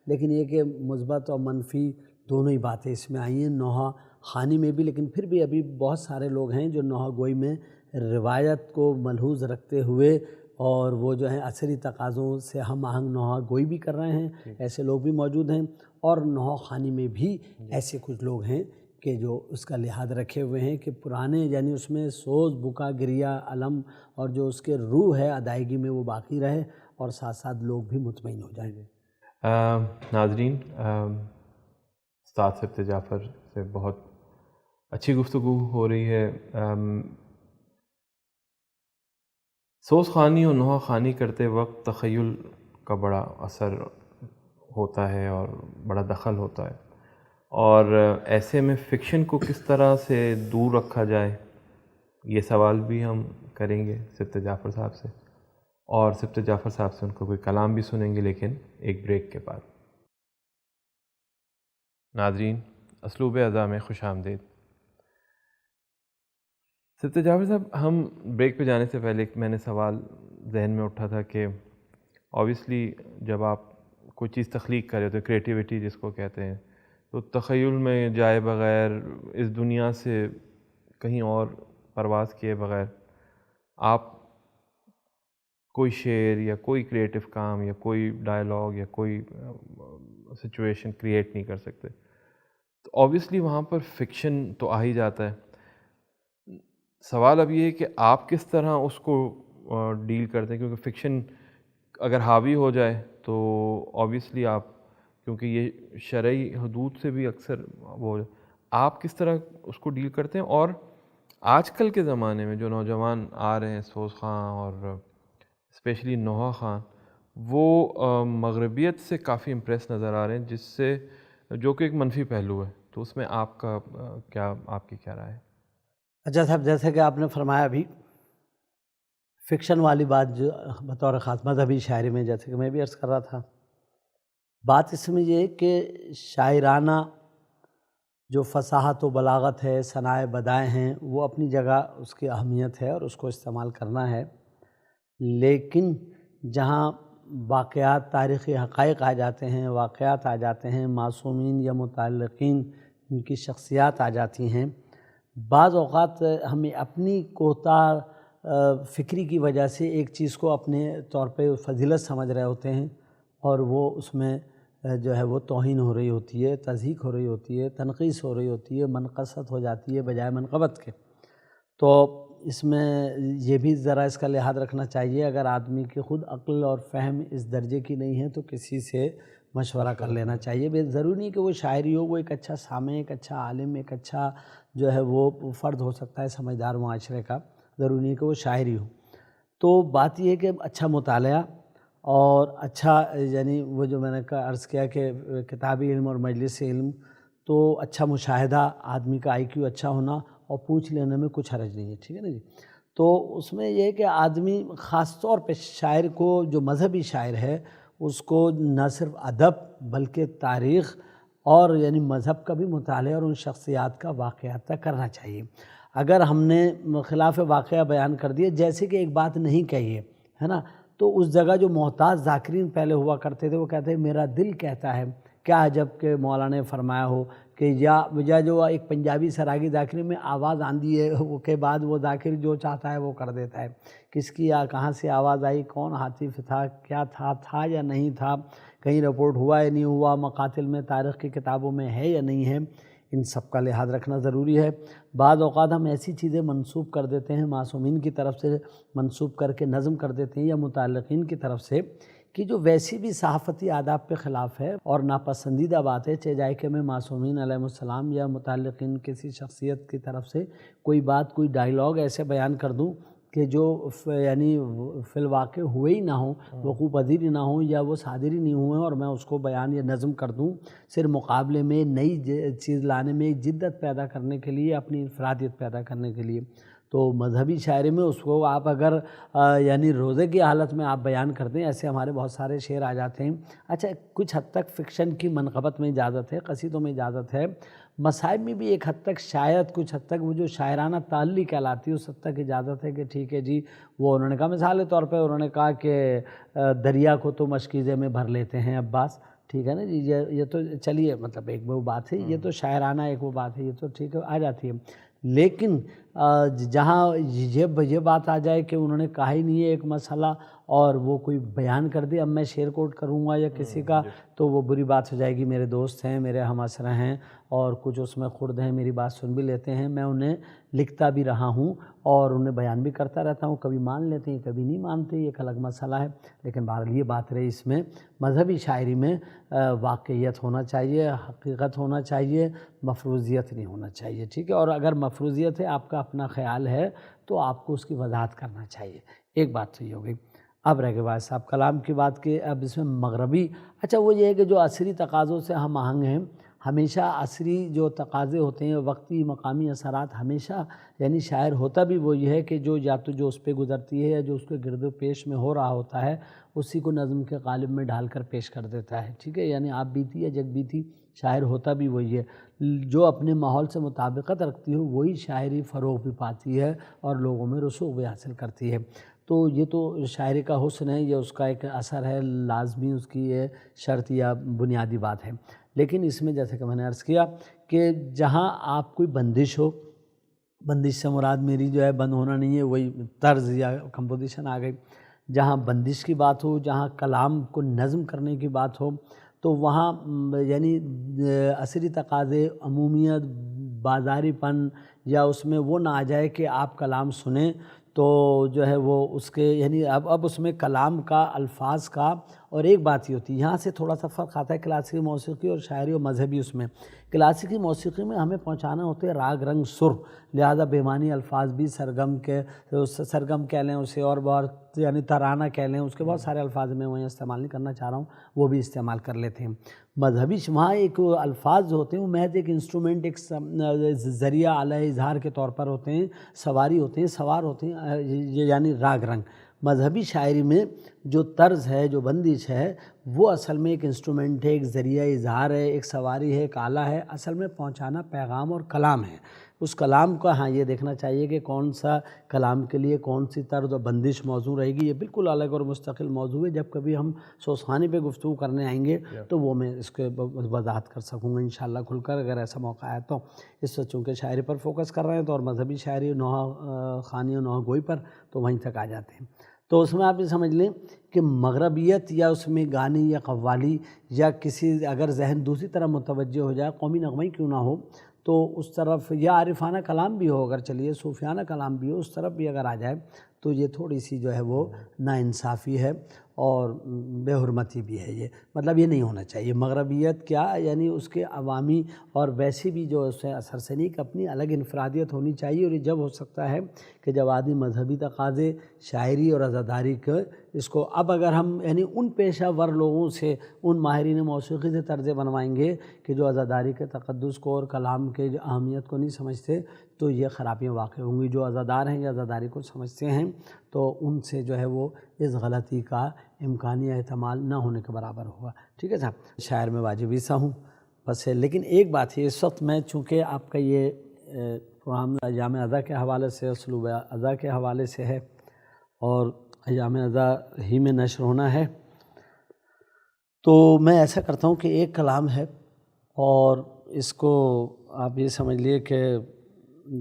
لیکن یہ کہ مثبت اور منفی دونوں ہی باتیں اس میں آئی ہیں نحو خوانی میں بھی. لیکن پھر بھی ابھی بہت سارے لوگ ہیں جو نحو گوئی میں روایت کو ملحوظ رکھتے ہوئے اور وہ جو ہیں عصری تقاضوں سے ہم آہنگ نحو گوئی بھی کر رہے ہیں. ایسے لوگ بھی موجود ہیں. اور نحو خوانی میں بھی ایسے کچھ لوگ ہیں کہ جو اس کا لحاظ رکھے ہوئے ہیں کہ پرانے یعنی اس میں سوز، بکا، گریا، علم اور جو اس کے روح ہے ادائیگی میں وہ باقی رہے اور ساتھ ساتھ لوگ بھی مطمئن ہو جائیں گے. ناظرین، استاد سبت جعفر سے بہت اچھی گفتگو ہو رہی ہے. سوز خوانی اور نحو خوانی کرتے وقت تخیل کا بڑا اثر ہوتا ہے اور بڑا دخل ہوتا ہے، اور ایسے میں فکشن کو کس طرح سے دور رکھا جائے، یہ سوال بھی ہم کریں گے سبت جعفر صاحب سے، اور سبت جعفر صاحب سے ان کو کوئی کلام بھی سنیں گے، لیکن ایک بریک کے بعد. ناظرین، اسلوب ادا میں خوش آمدید. سبت جعفر صاحب، ہم بریک پہ جانے سے پہلے میں نے سوال ذہن میں اٹھا تھا کہ اوبیسلی جب آپ کوئی چیز تخلیق کرے تو کریٹیوٹی جس کو کہتے ہیں، تو تخیل میں جائے بغیر، اس دنیا سے کہیں اور پرواز کیے بغیر آپ کوئی شعر یا کوئی کریٹو کام یا کوئی ڈائلاگ یا کوئی سچویشن کریٹ نہیں کر سکتے. تو اوبیسلی وہاں پر فکشن تو آ ہی جاتا ہے. سوال اب یہ ہے کہ آپ کس طرح اس کو ڈیل کرتے ہیں، کیونکہ فکشن اگر حاوی ہو جائے تو اوبیسلی آپ، کیونکہ یہ شرعی حدود سے بھی اکثر وہ، آپ کس طرح اس کو ڈیل کرتے ہیں. اور آج کل کے زمانے میں جو نوجوان آ رہے ہیں، سوز خواں اور اسپیشلی نحو خواں، وہ مغربیت سے کافی امپریس نظر آ رہے ہیں، جس سے جو کہ ایک منفی پہلو ہے. تو اس میں آپ کا کیا، آپ کی کیا رائے ہے؟ اچھا صاحب، جیسے کہ آپ نے فرمایا ابھی فکشن والی بات جو بطور خاص مذہبی شاعری میں، جیسے کہ میں بھی عرض کر رہا تھا، بات اس میں یہ ہے کہ شاعرانہ جو فصاحت و بلاغت ہے، ثنائے بدائع ہیں، وہ اپنی جگہ اس کی اہمیت ہے اور اس کو استعمال کرنا ہے. لیکن جہاں واقعات تاریخی حقائق آ جاتے ہیں، واقعات آ جاتے ہیں، معصومین یا متعلقین ان کی شخصیات آ جاتی ہیں، بعض اوقات ہمیں اپنی کوتاہ فکری کی وجہ سے ایک چیز کو اپنے طور پہ فضیلت سمجھ رہے ہوتے ہیں، اور وہ اس میں جو ہے وہ توہین ہو رہی ہوتی ہے، تضحیک ہو رہی ہوتی ہے، تنقیص ہو رہی ہوتی ہے، منقصت ہو جاتی ہے بجائے منقبت کے۔ تو اس میں یہ بھی ذرا اس کا لحاظ رکھنا چاہیے، اگر آدمی کی خود عقل اور فہم اس درجے کی نہیں ہے تو کسی سے مشورہ کر لینا چاہیے۔ بے ضروری نہیں کہ وہ شاعری ہو، وہ ایک اچھا سامع، ایک اچھا عالم، ایک اچھا جو ہے وہ فرد ہو سکتا ہے سمجھدار معاشرے کا، ضروری نہیں کہ وہ شاعری ہو۔ تو بات یہ ہے کہ اچھا مطالعہ اور اچھا یعنی وہ جو میں نے عرض کیا کہ کتابی علم اور مجلسی علم، تو اچھا مشاہدہ، آدمی کا آئی کیو اچھا ہونا اور پوچھ لینے میں کچھ حرج نہیں ہے، ٹھیک ہے نا جی۔ تو اس میں یہ ہے کہ آدمی خاص طور پہ شاعر کو، جو مذہبی شاعر ہے، اس کو نہ صرف ادب بلکہ تاریخ اور یعنی مذہب کا بھی مطالعہ اور ان شخصیات کا واقعات تک کرنا چاہیے۔ اگر ہم نے خلاف واقعہ بیان کر دیا، جیسے کہ ایک بات نہیں کہی ہے نا، تو اس جگہ جو محتاط ذاکرین پہلے ہوا کرتے تھے وہ کہتے ہیں میرا دل کہتا ہے، کیا عجب کہ مولانا نے فرمایا ہو کہ یا جو ایک پنجابی سراگی ذاکری میں آواز آندھی ہے وہ کے بعد وہ ذاکر جو چاہتا ہے وہ کر دیتا ہے، کس کی کہاں سے آواز آئی، کون حاطف تھا، کیا تھا یا نہیں تھا، کہیں رپورٹ ہوا یا نہیں ہوا، مقاتل میں تاریخ کی کتابوں میں ہے یا نہیں ہے، ان سب کا لحاظ رکھنا ضروری ہے۔ بعض اوقات ہم ایسی چیزیں منسوب کر دیتے ہیں، معصومین کی طرف سے منسوب کر کے نظم کر دیتے ہیں یا متعلقین کی طرف سے، کہ جو ویسی بھی صحافتی آداب پہ خلاف ہے اور ناپسندیدہ بات ہے، چاہے جائے کہ میں معصومین علیہ السلام یا متعلقین کسی شخصیت کی طرف سے کوئی بات، کوئی ڈائیلاگ ایسے بیان کر دوں کہ جو یعنی فی الواقع ہوئے ہی نہ ہوں، وقوع پذیر ہی نہ ہوں، یا وہ صادر ہی نہیں ہوئے، اور میں اس کو بیان یا نظم کر دوں صرف مقابلے میں نئی چیز لانے میں، جدت پیدا کرنے کے لیے، اپنی انفرادیت پیدا کرنے کے لیے۔ تو مذہبی شاعری میں اس کو آپ اگر یعنی روزے کی حالت میں آپ بیان کرتے ہیں، ایسے ہمارے بہت سارے شعر آ جاتے ہیں۔ اچھا، کچھ حد تک فکشن کی منقبت میں اجازت ہے، قصیدوں میں اجازت ہے، مصائب میں بھی ایک حد تک، شاید کچھ حد تک وہ جو شاعرانہ تعلی کہلاتی ہے اس حد تک اجازت ہے کہ ٹھیک ہے جی، وہ انہوں نے کہا مثال کے طور پہ انہوں نے کہا کہ دریا کو تو مشکیزے میں بھر لیتے ہیں عباس، ٹھیک ہے نا جی، یہ تو چلیے مطلب ایک وہ بات ہے، یہ تو شاعرانہ ایک وہ بات ہے، یہ تو ٹھیک ہے آ جاتی ہے۔ لیکن جہاں یہ بات آ جائے کہ انہوں نے کہا ہی نہیں ہے ایک مسئلہ اور وہ کوئی بیان کر دے، اب میں شعر کوٹ کروں گا یا کسی کا، تو وہ بری بات ہو جائے گی۔ میرے دوست ہیں، میرے ہم اسرہ ہیں، اور کچھ اس میں خرد ہیں، میری بات سن بھی لیتے ہیں، میں انہیں لکھتا بھی رہا ہوں اور انہیں بیان بھی کرتا رہتا ہوں، کبھی مان لیتے ہیں کبھی نہیں مانتے، یہ ایک الگ مسئلہ ہے۔ لیکن بہرحال یہ بات رہی، اس میں مذہبی شاعری میں واقعیت ہونا چاہیے، حقیقت ہونا چاہیے، مفروضیت نہیں ہونا چاہیے، ٹھیک ہے۔ اور اگر مفروضیت ہے، آپ کا اپنا خیال ہے، تو آپ کو اس کی وضاحت کرنا چاہیے۔ ایک بات تو یہ ہو گئی۔ اب رہ گئے بھائی صاحب کلام کی بات کی، اب اس میں مغربی، اچھا وہ یہ ہے کہ جو عصری تقاضوں سے ہم آہنگ ہیں، ہمیشہ عصری جو تقاضے ہوتے ہیں، وقتی مقامی اثرات، ہمیشہ یعنی شاعر ہوتا بھی وہ یہ ہے کہ جو یا تو جو اس پہ گزرتی ہے یا جو اس کے گرد و پیش میں ہو رہا ہوتا ہے، اسی کو نظم کے قالب میں ڈھال کر پیش کر دیتا ہے، ٹھیک ہے۔ یعنی آپ بیتی یا جگ بیتی، شاعر ہوتا بھی وہی ہے، جو اپنے ماحول سے مطابقت رکھتی ہو وہی شاعری فروغ بھی پاتی ہے اور لوگوں میں رسوخ بھی حاصل کرتی ہے۔ تو یہ تو شاعری کا حسن ہے، یہ اس کا ایک اثر ہے لازمی، اس کی یہ شرط یا بنیادی بات ہے۔ لیکن اس میں جیسے کہ میں نے عرض کیا کہ جہاں آپ کوئی بندش ہو، بندش سے مراد میری جو ہے بند ہونا نہیں ہے، وہی طرز یا کمپوزیشن آ گئی، جہاں بندش کی بات ہو، جہاں کلام کو نظم کرنے کی بات ہو، تو وہاں یعنی عصری تقاضے، عمومیت، بازاری پن، یا اس میں وہ نہ آ جائے کہ آپ کلام سنیں تو جو ہے وہ اس کے یعنی اب اس میں کلام کا، الفاظ کا، اور ایک بات ہی ہوتی ہے، یہاں سے تھوڑا سا فرق آتا ہے کلاسیکی موسیقی اور شاعری و مذہبی۔ اس میں کلاسیکی موسیقی میں ہمیں پہنچانا ہوتے ہیں راگ رنگ سر، لہذا بے معنی الفاظ بھی سرگم کہہ لیں اسے، اور بہت یعنی ترانہ کہہ لیں، اس کے بہت سارے الفاظ میں وہیں استعمال نہیں کرنا چاہ رہا ہوں، وہ بھی استعمال کر لیتے ہیں۔ مذہبی وہاں ایک الفاظ جو ہوتے ہیں وہ محض ایک انسٹرومنٹ، ایک ذریعہ اعلی اظہار کے طور پر ہوتے ہیں، سواری ہوتے ہیں، سوار ہوتے ہیں، یعنی راگ رنگ۔ مذہبی شاعری میں جو طرز ہے، جو بندش ہے، وہ اصل میں ایک انسٹرومنٹ ہے، ایک ذریعہ اظہار ہے، ایک سواری ہے، ایک آلہ ہے، اصل میں پہنچانا پیغام اور کلام ہے۔ اس کلام کا ہاں یہ دیکھنا چاہیے کہ کون سا کلام کے لیے کون سی طرز و بندش موضوع رہے گی، یہ بالکل الگ اور مستقل موضوع ہے۔ جب کبھی ہم سوسخانی پہ گفتگو کرنے آئیں گے تو وہ میں اس کے وضاحت کر سکوں گا انشاءاللہ کھل کر، اگر ایسا موقع آیا تو۔ اس وقت چونکہ شاعری پر فوکس کر رہے ہیں تو، اور مذہبی شاعری، نوحہ خوانی اور نوحہ گوئی پر، تو وہیں تک آ جاتے ہیں۔ تو اس میں آپ یہ سمجھ لیں کہ مغربیت یا اس میں گانی یا قوالی یا کسی اگر ذہن دوسری طرف متوجہ ہو جائے، قومی نغمہ ہی کیوں نہ ہو، تو اس طرف یا عارفانہ کلام بھی ہو، اگر چلیے صوفیانہ کلام بھی ہو، اس طرف بھی اگر آ جائے تو یہ تھوڑی سی جو ہے وہ ناانصافی ہے اور بے حرمتی بھی ہے۔ یہ مطلب یہ نہیں ہونا چاہیے۔ مغربیت کیا یعنی اس کے عوامی اور ویسی بھی جو اس سے اثر سنی اپنی الگ انفرادیت ہونی چاہیے، اور یہ جب ہو سکتا ہے کہ جب آدمی مذہبی تقاضے، شاعری اور عزاداری کے اس کو، اب اگر ہم یعنی ان پیشہ ور لوگوں سے، ان ماہرین موسیقی سے طرزیں بنوائیں گے کہ جو عزاداری کے تقدس کو اور کلام کے جو اہمیت کو نہیں سمجھتے، تو یہ خرابیاں واقع ہوں گی۔ جو عزادار ہیں یا عزاداری کو سمجھتے ہیں تو ان سے جو ہے وہ اس غلطی کا امکانی احتمال نہ ہونے کے برابر ہوگا۔ ٹھیک ہے صاحب، شاعر میں واجب عیسیٰ ہوں بس ہے۔ لیکن ایک بات ہے، اس وقت میں چونکہ آپ کا یہ پروگرام ایام اضحیٰ کے حوالے سے، اسلوب اضحیٰ کے حوالے سے ہے اور ایام اضحیٰ ہی میں نشر ہونا ہے، تو میں ایسا کرتا ہوں کہ ایک کلام ہے اور اس کو آپ یہ سمجھ لیے کہ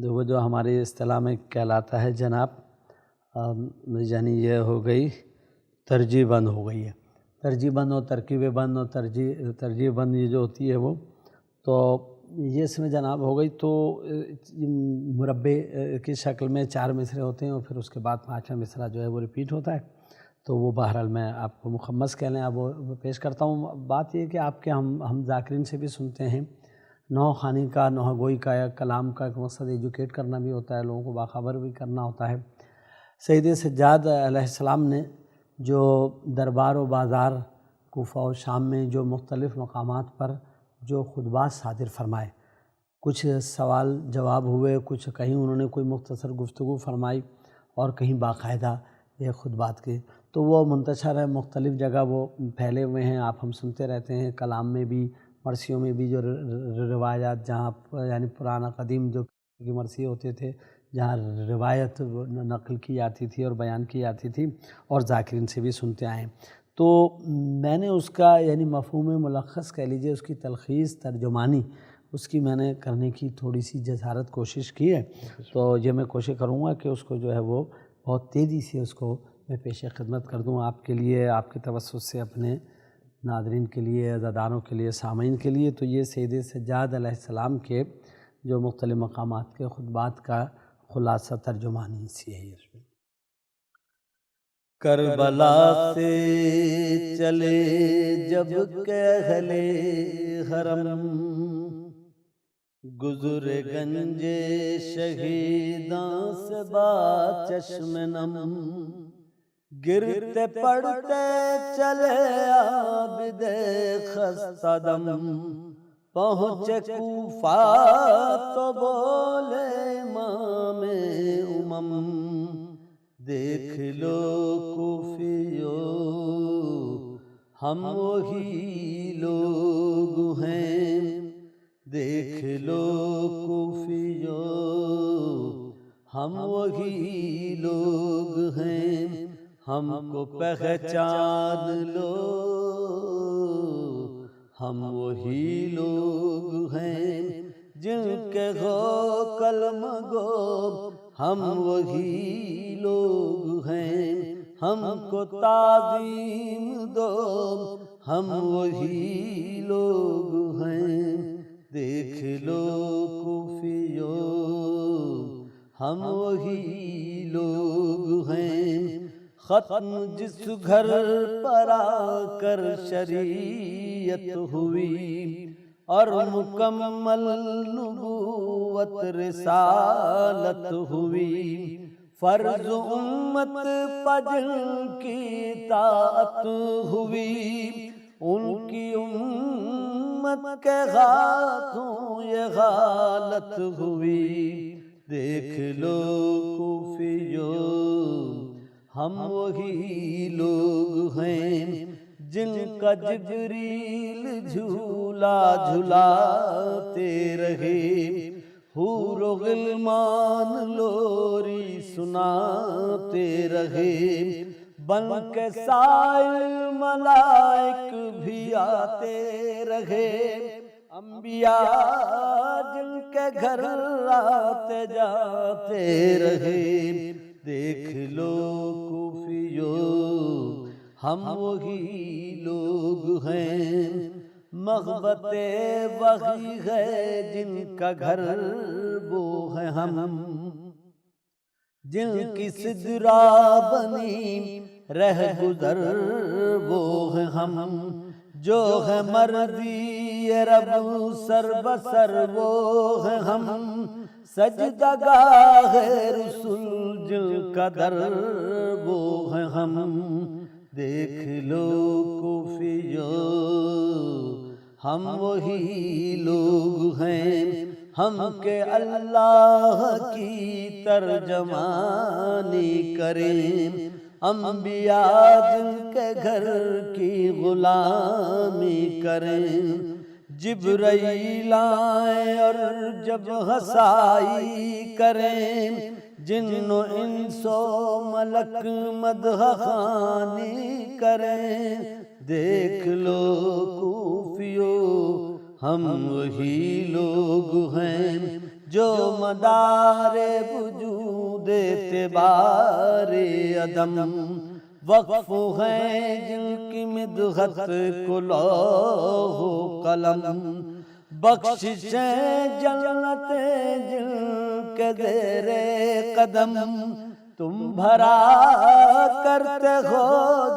وہ جو ہماری اصطلاح میں کہلاتا ہے جناب، یعنی یہ ہو گئی ترجیح بند ہو گئی ہے۔ ترجیح بند اور ترکیب بند اور ترجیح بند یہ جو ہوتی ہے وہ، تو یہ اس میں جناب ہو گئی، تو مربع کی شکل میں 4 مصرے ہوتے ہیں اور پھر اس کے بعد 5واں مصرع جو ہے وہ ریپیٹ ہوتا ہے۔ تو وہ بہرحال میں آپ کو مخمس کہہ لیں، اب وہ پیش کرتا ہوں۔ بات یہ کہ آپ کے ہم ذاکرین سے بھی سنتے ہیں، نوحہ خوانی کا، نوحہ گوئی کا یا کلام کا ایک مقصد ایجوکیٹ کرنا بھی ہوتا ہے، لوگوں کو باخبر بھی کرنا ہوتا ہے۔ سید سجاد علیہ السلام نے جو دربار و بازار کوفہ و شام میں جو مختلف مقامات پر جو خطبات صادر فرمائے، کچھ سوال جواب ہوئے، کچھ کہیں انہوں نے کوئی مختصر گفتگو فرمائی اور کہیں باقاعدہ یہ خطبات کے، تو وہ منتشر ہے، مختلف جگہ وہ پھیلے ہوئے ہیں، آپ ہم سنتے رہتے ہیں۔ کلام میں بھی، مرثیوں میں بھی جو روایات جہاں یعنی پرانا قدیم جو مرثی ہوتے تھے، جہاں روایت نقل کی جاتی تھی اور بیان کی جاتی تھی، اور ذاکرین سے بھی سنتے آئے ہیں۔ تو میں نے اس کا یعنی مفہوم ملخص کہہ لیجئے، اس کی تلخیص، ترجمانی اس کی میں نے کرنے کی تھوڑی سی جسارت کوشش کی ہے، تو یہ میں کوشش کروں گا کہ اس کو جو ہے وہ بہت تیزی سے اس کو میں پیش خدمت کر دوں آپ کے لیے، آپ کے توسط سے اپنے ناظرین کے لیے، عزاداروں کے لیے، سامعین کے لیے۔ تو یہ سید سجاد علیہ السلام کے جو مختلف مقامات کے خطبات کا خلاصہ ترجمانی سی ہے۔ اس میں کربلا سے چلے جب کہ اہل حرم، گزر گنج شہیداں سے با چشم نم، گرتے پڑتے چلے عابد خستہ دم، پہنچے کوفہ تو بولے امام امم، دیکھ لو کوفیو ہم وہی لوگ ہیں، دیکھ لو کوفیو ہم وہی لوگ ہیں، ہم کو پہچان لو ہم وہی لوگ ہیں، جن کے ہو کلمہ گو ہم وہی لوگ ہیں، ہم کو تعظیم دو ہم وہی لوگ ہیں، دیکھ لو کوفیو ہم وہی لوگ ہیں، ختم جس گھر پر آ کر شریعت ہوئی اور مکمل نبوت رسالت ہوئی، فرض امت پر جن کی اطاعت ہوئی، ان کی امت کے ہاتھوں یہ غالت ہوئی، دیکھ لو کوفیو ہم وہی لوگ ہیں جن کا جبریل جھولا جھلاتے رہے، حور و غلمان لوری سناتے رہے، بن کے سائل ملائک بھی آتے رہے، انبیاء جن کے گھر آتے جاتے رہے۔ دیکھ لو کوفیو ہم وہی لوگ ہیں، مغبت وحی ہے جن کا گھر وہ ہے ہم، جن کی سدرا بنی رہ گزر وہ ہے ہم، جو ہے مرضی رب سر بسر وہ ہے ہم، سجدہ گاہ رسول جن کا در وہ ہے ہم۔ دیکھ لو کوفیو ہم وہی لوگ ہیں، ہم کے اللہ کی ترجمانی کریں، انبیاء جن کے گھر کی غلامی کریں، جبرائیل آئیں اور جب ہسائی کریں، جن و انس و ملک مدح خوانی کریں۔ دیکھ لو کوفیو ہم وہی لوگ ہیں، جو مدار وجود اعتبار عدم وقف ہیں، جن کی مدحت کو لوح و قلم، بخششیں جنتیں جن کے زیر قدم، تم بھرا کرتے ہو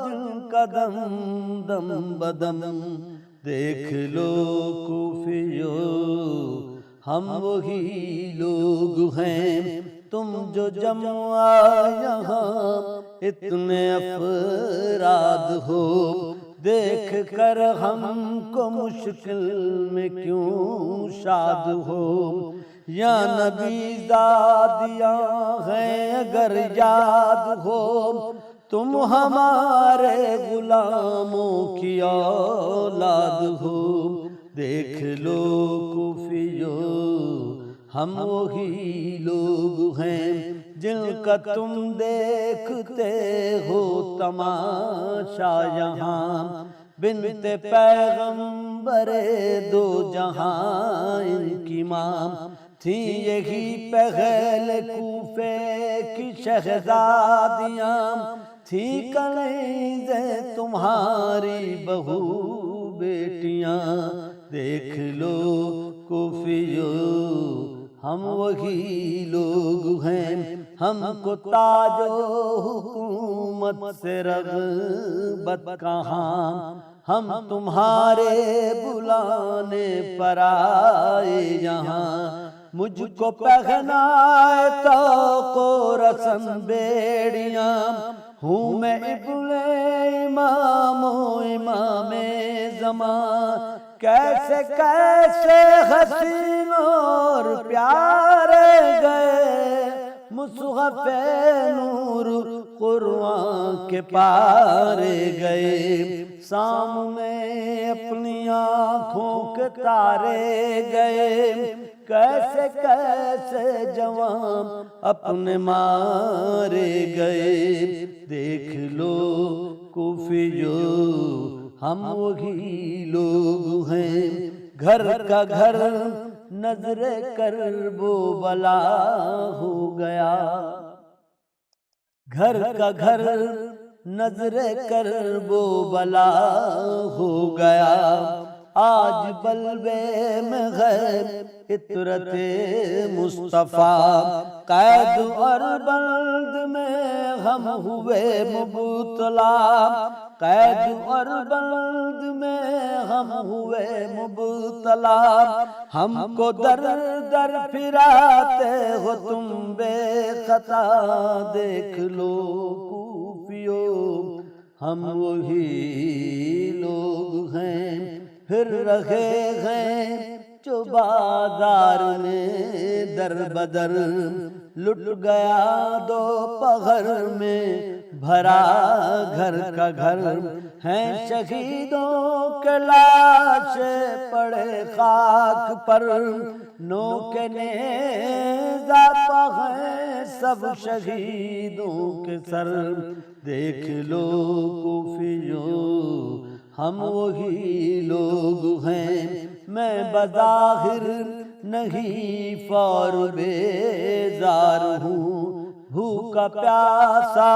جن کا دم دم بدم۔ دیکھ لو کوفیو ہم وہی لوگ ہیں، تم جو جمع یہاں اتنے افراد ہو، دیکھ کر ہم کو مشکل میں کیوں شاد ہو، یا نبی زادیاں ہیں اگر یاد ہو، تم ہمارے غلاموں کی اولاد ہو۔ دیکھ لو کوفیو ہم وہی لوگ ہیں، جن کا تم دیکھتے ہو تماشا یہاں، بنت پیغمبر دو جہاں ان کی ماں تھی، یہی پہل کوفے کی شہزادیاں تھی، کنیزیں تمہاری بہو بیٹیاں۔ دیکھ لو کوفیو ہم وہی لوگ ہیں، ہم کو تاج و حکومت سے رغبت کہاں، ہم تمہارے بلانے پر آئے یہاں، مجھ کو پہنائے توق و رسم بیڑیاں، ہوں میں ابن امام و امام زمان، کیسے کیسے حسین اور پیارے گئے مصحف نور قرآن کے پارے گئے، سامنے اپنی آنکھوں کے تارے گئے، کیسے کیسے جوان اپنے مارے گئے۔ دیکھ لو کوفیو ہم وہی لوگ ہیں، گھر کا گھر نظر کرب و بلا ہو گیا، گھر کا گھر نظر کرب و بلا ہو گیا، آج بلوے میں غیب عطرت مصطفیٰ، قید اور بند میں ہم ہوئے مبتلا، قید اور بند میں ہم ہوئے مبتلا، ہم کو در در پھراتے ہو تم بے خطا۔ دیکھ لو کوفیو ہم وہی لوگ ہیں، پھر رہے ہیں جو بازار میں در بدر لٹ گیا دوپہر میں بھرا گھر کا گھر ہیں شہیدوں کے لاش پڑے خاک پر نوک نیزہ ہیں سب شہیدوں کے سر دیکھ لو کوفیوں ہم وہی لوگ ہیں میں بظاہر نہیں فور بیزار ہوں بھوکا پیاسا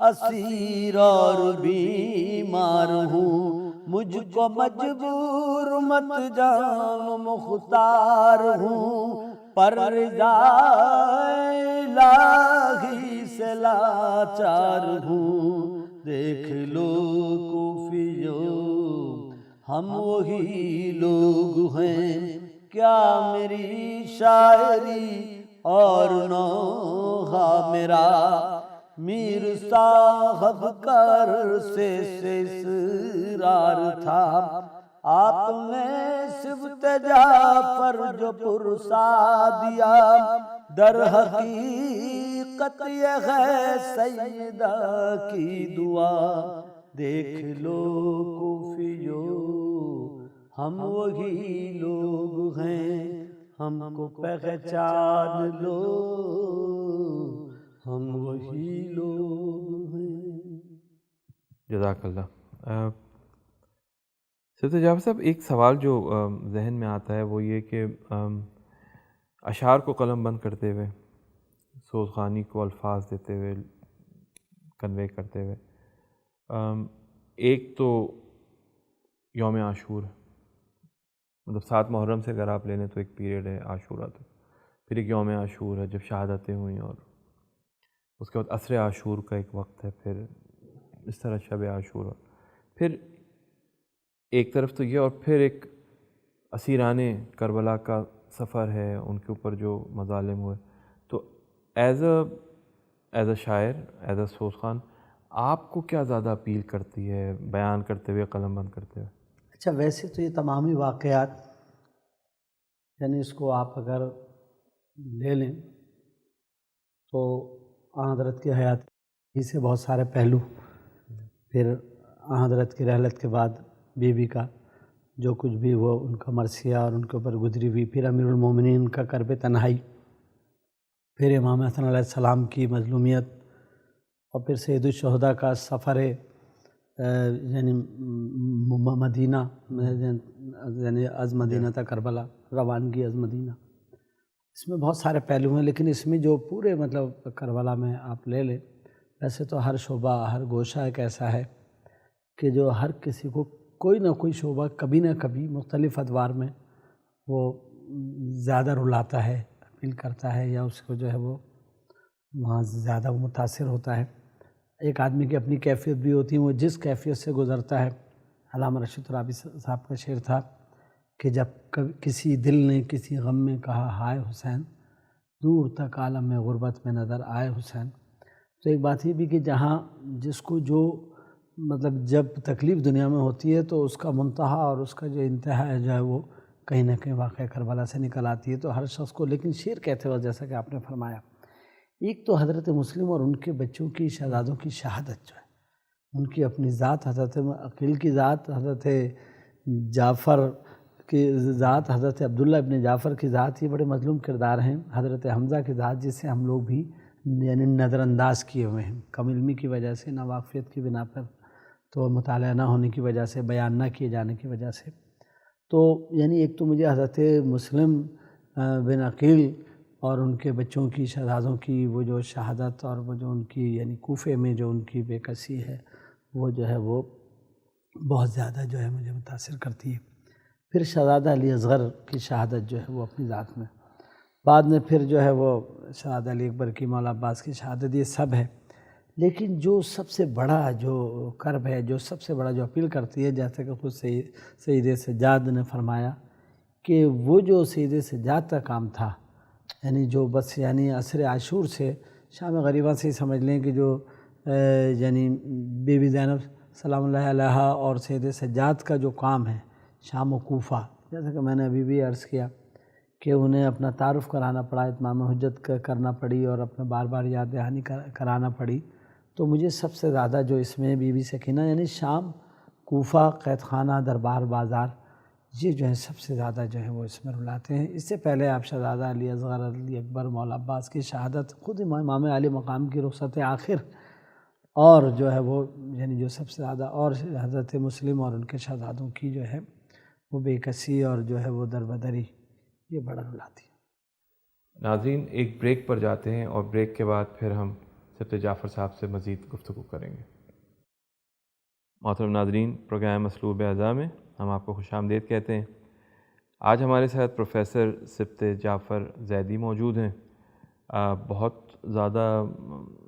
اسیر اور بیمار ہوں مجھ کو مجبور مت جان مختار ہوں پر رضا الہی سے لاچار ہوں دیکھ لو کوفیوں ہم وہی لوگ ہیں کیا میری شاعری اور نوحہ میرا میر صاحب کر سے اصرار تھا آپ نے صفت جعفر جو پرسا دیا در حقیقت یہ ہے سیدہ کی دعا دیکھ لو کوفیوں ہم وہی لوگ ہیں ہم کو پہچان لو ہم وہی لوگ ہیں. جزاک اللہ. سید جعفر صاحب، ایک سوال جو ذہن میں آتا ہے وہ یہ کہ اشعار کو قلم بند کرتے ہوئے، سوزخانی کو الفاظ دیتے ہوئے، کنوے کرتے ہوئے، ایک تو یوم عاشور، مطلب 7 محرم سے اگر آپ لیں تو ایک پیریڈ ہے عاشورہ تک، پھر ایک یوم عاشور ہے جب شہادتیں ہوئیں، اور اس کے بعد عصر عاشور کا ایک وقت ہے، پھر اس طرح شب عاشور، پھر ایک طرف تو یہ، اور پھر ایک اسیران کربلا کا سفر ہے، ان کے اوپر جو مظالم ہوئے. تو ایز اے شاعر، ایز اے سوزخان، آپ کو کیا زیادہ اپیل کرتی ہے بیان کرتے ہوئے، قلم بند کرتے ہوئے؟ اچھا، ویسے تو یہ تمامی واقعات، یعنی اس کو آپ اگر لے لیں تو حضرت کی حیات ہی سے بہت سارے پہلو، پھر حضرت کی رحلت کے بعد بیوی کا جو کچھ بھی وہ ان کا مرثیہ اور ان کے اوپر گزری ہوئی، پھر امیر المومنین کا کرب تنہائی، پھر امام حسن علیہ السلام کی مظلومیت، اور پھر سید الشہداء کا سفر یعنی مدینہ، یعنی از مدینہ تا کربلا، روانگی از مدینہ. اس میں بہت سارے پہلو ہیں، لیکن اس میں جو پورے مطلب کربلا میں آپ لے لیں، ویسے تو ہر شعبہ، ہر گوشہ ایک ایسا ہے کہ جو ہر کسی کو کوئی نہ کوئی شعبہ کبھی نہ کبھی مختلف ادوار میں وہ زیادہ رلاتا ہے، اپیل کرتا ہے، یا اس کو جو ہے وہ وہاں زیادہ وہ متاثر ہوتا ہے. ایک آدمی کی اپنی کیفیت بھی ہوتی ہے، وہ جس کیفیت سے گزرتا ہے. علامہ رشید ترابی صاحب کا شعر تھا کہ جب کسی دل نے کسی غم میں کہا ہائے حسین، دور تک عالم میں غربت میں نظر آئے حسین. تو ایک بات یہ بھی کہ جہاں جس کو جو مطلب جب تکلیف دنیا میں ہوتی ہے تو اس کا منتہا اور اس کا جو انتہا ہے جو ہے وہ کہیں نہ کہیں واقعہ کربلا سے نکل آتی ہے. تو ہر شخص کو، لیکن شعر کہتے وقت جیسا کہ آپ نے فرمایا، ایک تو حضرت مسلم اور ان کے بچوں کی شہزادوں کی شہادت جو ہے، ان کی اپنی ذات، حضرت عقیل کی ذات، حضرت جعفر کی ذات، حضرت عبداللہ ابن جعفر کی ذات، یہ بڑے مظلوم کردار ہیں. حضرت حمزہ کی ذات جسے ہم لوگ بھی یعنی نظر انداز کیے ہوئے ہیں، کم علمی کی وجہ سے، ناواقفیت کی بنا پر، تو مطالعہ نہ ہونے کی وجہ سے، بیان نہ کیے جانے کی وجہ سے. تو یعنی ایک تو مجھے حضرت مسلم بن عقیل اور ان کے بچوں کی، شہزادوں کی وہ جو شہادت، اور وہ جو ان کی یعنی کوفے میں جو ان کی بے کسی ہے، وہ جو ہے وہ بہت زیادہ جو ہے مجھے متاثر کرتی ہے. پھر شہزادہ علی اصغر کی شہادت جو ہے وہ اپنی ذات میں، بعد میں پھر جو ہے وہ شہزادہ علی اکبر کی، مولا عباس کی شہادت، یہ سب ہے. لیکن جو سب سے بڑا جو کرب ہے، جو سب سے بڑا جو اپیل کرتی ہے، جیسے کہ خود سید سجاد نے فرمایا کہ وہ جو سید سجاد کا کام تھا، یعنی جو بس یعنی عصر عاشور سے شام غریبہ سے ہی سمجھ لیں کہ جو یعنی بی بی زینب سلام اللہ علیہا اور سید سجاد کا جو کام ہے شام و کوفہ، جیسا کہ میں نے ابھی بھی عرض کیا کہ انہیں اپنا تعارف کرانا پڑا، اتمام حجت کرنا پڑی اور اپنا بار بار یاد دہانی کرانا پڑی. تو مجھے سب سے زیادہ جو اس میں بی بی سکینہ یعنی شام، کوفہ، قید خانہ، دربار بازار، یہ جو ہے سب سے زیادہ جو ہے وہ اس میں رلاتے ہیں. اس سے پہلے آپ شہزادہ علی اصغر، علی اکبر، مولا عباس کی شہادت، خود امام علی مقام کی رخصت آخر، اور جو ہے وہ یعنی جو سب سے زیادہ، اور حضرت مسلم اور ان کے شہزادوں کی جو ہے وہ بے کسی اور جو ہے وہ دربدری، یہ بڑا رلاتی ہے. ناظرین ایک بریک پر جاتے ہیں اور بریک کے بعد پھر ہم سبت جعفر صاحب سے مزید گفتگو کریں گے. محترم ناظرین، پروگرام اسلوب اعضاء میں ہم آپ کو خوش آمدید کہتے ہیں. آج ہمارے ساتھ پروفیسر سبت جعفر زیدی موجود ہیں. بہت زیادہ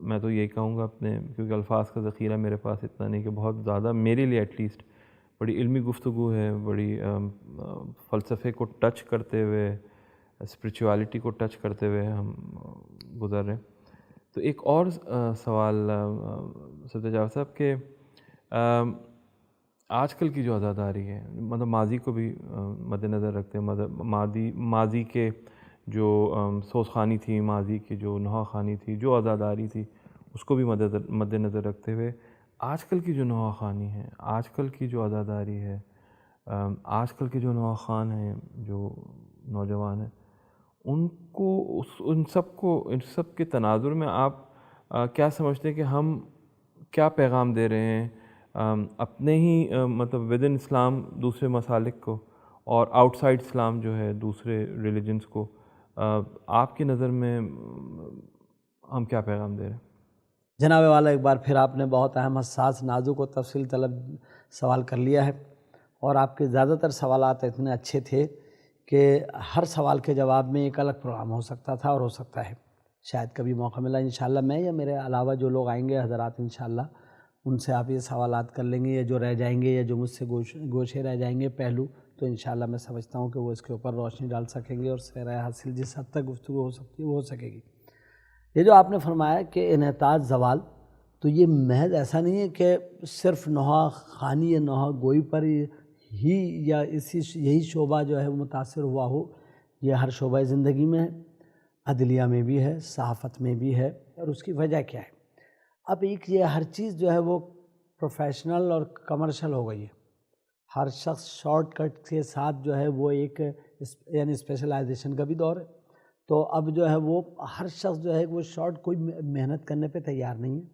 میں تو یہی کہوں گا اپنے، کیونکہ الفاظ کا ذخیرہ میرے پاس اتنا نہیں، کہ بہت زیادہ میرے لیے ایٹ لیسٹ بڑی علمی گفتگو ہے، بڑی فلسفے کو ٹچ کرتے ہوئے، اسپریچولیٹی کو ٹچ کرتے ہوئے ہم گزر رہے ہیں. تو ایک اور سوال سبت جعفر صاحب کہ آج کل کی جو عزاداری ہے، مطلب ماضی کو بھی مد نظر رکھتے ہیں، ماضی کے جو سوز خوانی تھی، ماضی کی جو نوحہ خوانی تھی، جو عزاداری تھی، اس کو بھی مد نظر رکھتے ہوئے آج کل کی جو نوحہ خوانی ہے، آج کل کی جو عزاداری ہے، آج کل کے جو نوحہ خوان ہیں، جو نوجوان ہیں، ان سب کے تناظر میں آپ کیا سمجھتے ہیں کہ ہم کیا پیغام دے رہے ہیں اپنے ہی مطلب ود ان اسلام دوسرے مسالک کو، اور آؤٹ سائڈ اسلام جو ہے دوسرے ریلیجنس کو، آپ کی نظر میں ہم کیا پیغام دے رہے ہیں؟ جناب والا، ایک بار پھر آپ نے بہت اہم، حساس، نازک و تفصیل طلب سوال کر لیا ہے، اور آپ کے زیادہ تر سوالات اتنے اچھے تھے کہ ہر سوال کے جواب میں ایک الگ پروگرام ہو سکتا تھا اور ہو سکتا ہے. شاید کبھی موقع ملا انشاءاللہ میں یا میرے علاوہ جو لوگ آئیں گے حضرات، انشاءاللہ ان سے آپ یہ سوالات کر لیں گے، یا جو رہ جائیں گے یا جو مجھ سے گوشے رہ جائیں گے پہلو، تو انشاءاللہ میں سمجھتا ہوں کہ وہ اس کے اوپر روشنی ڈال سکیں گے، اور سیر حاصل جس حد تک گفتگو ہو سکتی ہے وہ ہو سکے گی. یہ جو آپ نے فرمایا کہ انحطاط زوال، تو یہ محض ایسا نہیں ہے کہ صرف نوحہ خوانی یا نوحہ گوئی پر ہی یا یہی شعبہ جو ہے وہ متاثر ہوا ہو. یہ ہر شعبہ زندگی میں ہے، عدلیہ میں بھی ہے، صحافت میں بھی ہے. اور اس کی وجہ کیا ہے؟ اب ایک یہ ہر چیز جو ہے وہ پروفیشنل اور کمرشل ہو گئی ہے. ہر شخص شارٹ کٹ کے ساتھ جو ہے وہ ایک یعنی اسپیشلائزیشن کا بھی دور ہے. تو اب جو ہے وہ ہر شخص جو ہے وہ کوئی محنت کرنے پہ تیار نہیں ہے.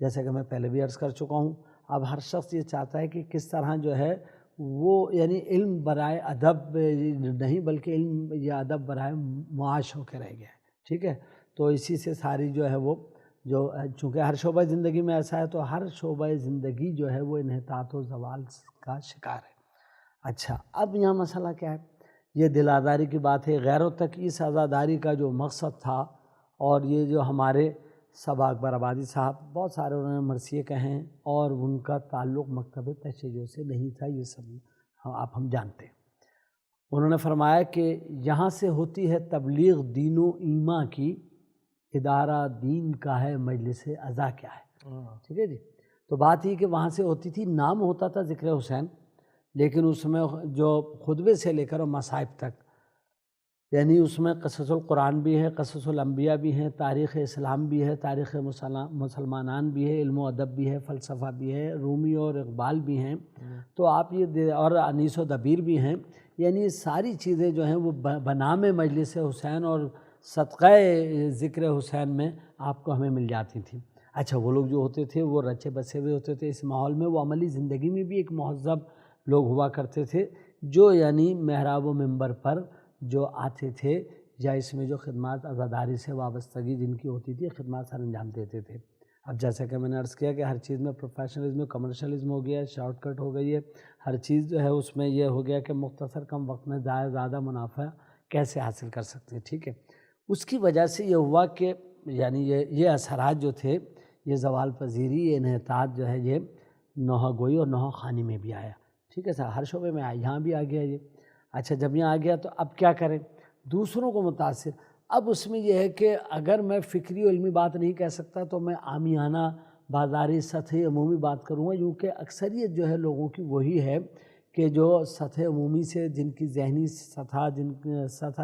جیسا کہ میں پہلے بھی عرض کر چکا ہوں، اب ہر شخص یہ چاہتا ہے کہ کس طرح جو ہے وہ یعنی علم برائے ادب نہیں، بلکہ علم یا ادب برائے معاش ہو کے رہ گیا ہے. ٹھیک ہے، تو اسی سے ساری جو ہے وہ جو چونکہ ہر شعبہ زندگی میں ایسا ہے، تو ہر شعبہ زندگی جو ہے وہ انحطاط و زوال کا شکار ہے. اچھا، اب یہاں مسئلہ کیا ہے؟ یہ دل آزاری کی بات ہے. غیروں تک اس عزاداری کا جو مقصد تھا، اور یہ جو ہمارے صبا اکبر آبادی صاحب، بہت سارے انہوں نے مرثیے کہیں، اور ان کا تعلق مکتب تشیع سے نہیں تھا، یہ سب ہم جانتے ہیں. انہوں نے فرمایا کہ یہاں سے ہوتی ہے تبلیغ دین و ایمان کی، ادارہ دین کا ہے مجلس عزا کیا ہے. ٹھیک ہے جی. تو بات یہ کہ وہاں سے ہوتی تھی، نام ہوتا تھا ذکر حسین، لیکن اس میں جو خطبے سے لے کر مصائب تک، یعنی اس میں قصص القرآن بھی ہے، قصص الانبیاء بھی ہیں، تاریخ اسلام بھی ہے، تاریخ مسلمانان بھی ہے، علم و ادب بھی ہے، فلسفہ بھی ہے، رومی اور اقبال بھی ہیں. تو آپ یہ اور انیس و دبیر بھی ہیں. یعنی ساری چیزیں جو ہیں وہ بنام مجلس حسین اور صدقہ ذکر حسین میں آپ کو ہمیں مل جاتی تھیں. اچھا، وہ لوگ جو ہوتے تھے وہ رچے بسے ہوئے ہوتے تھے اس ماحول میں. وہ عملی زندگی میں بھی ایک مہذب لوگ ہوا کرتے تھے، جو یعنی محراب و منبر پر جو آتے تھے، یا اس میں جو خدمات عزاداری سے وابستگی جن کی ہوتی تھی، خدمات سر انجام دیتے تھے. اب جیسا کہ میں نے عرض کیا کہ ہر چیز میں پروفیشنلزم، کمرشلزم ہو گیا ہے، شارٹ کٹ ہو گئی ہے. ہر چیز جو ہے اس میں یہ ہو گیا کہ مختصر کم وقت میں زیادہ منافع کیسے حاصل کر سکتے ہیں. ٹھیک ہے، اس کی وجہ سے یہ ہوا کہ یعنی یہ اثرات جو تھے، یہ زوال پذیری، یہ انحطاط جو ہے یہ نوحہ گوئی اور نوحہ خوانی میں بھی آیا. ٹھیک ہے سر، ہر شعبے میں آیا، یہاں بھی آ گیا یہ. اچھا، جب یہاں آ گیا تو اب کیا کریں؟ دوسروں کو متاثر. اب اس میں یہ ہے کہ اگر میں فکری و علمی بات نہیں کہہ سکتا تو میں عامیانہ، بازاری، سطحی، عمومی بات کروں گا، کیونکہ اکثریت جو ہے لوگوں کی وہی ہے کہ جو سطح عمومی سے جن کی ذہنی سطح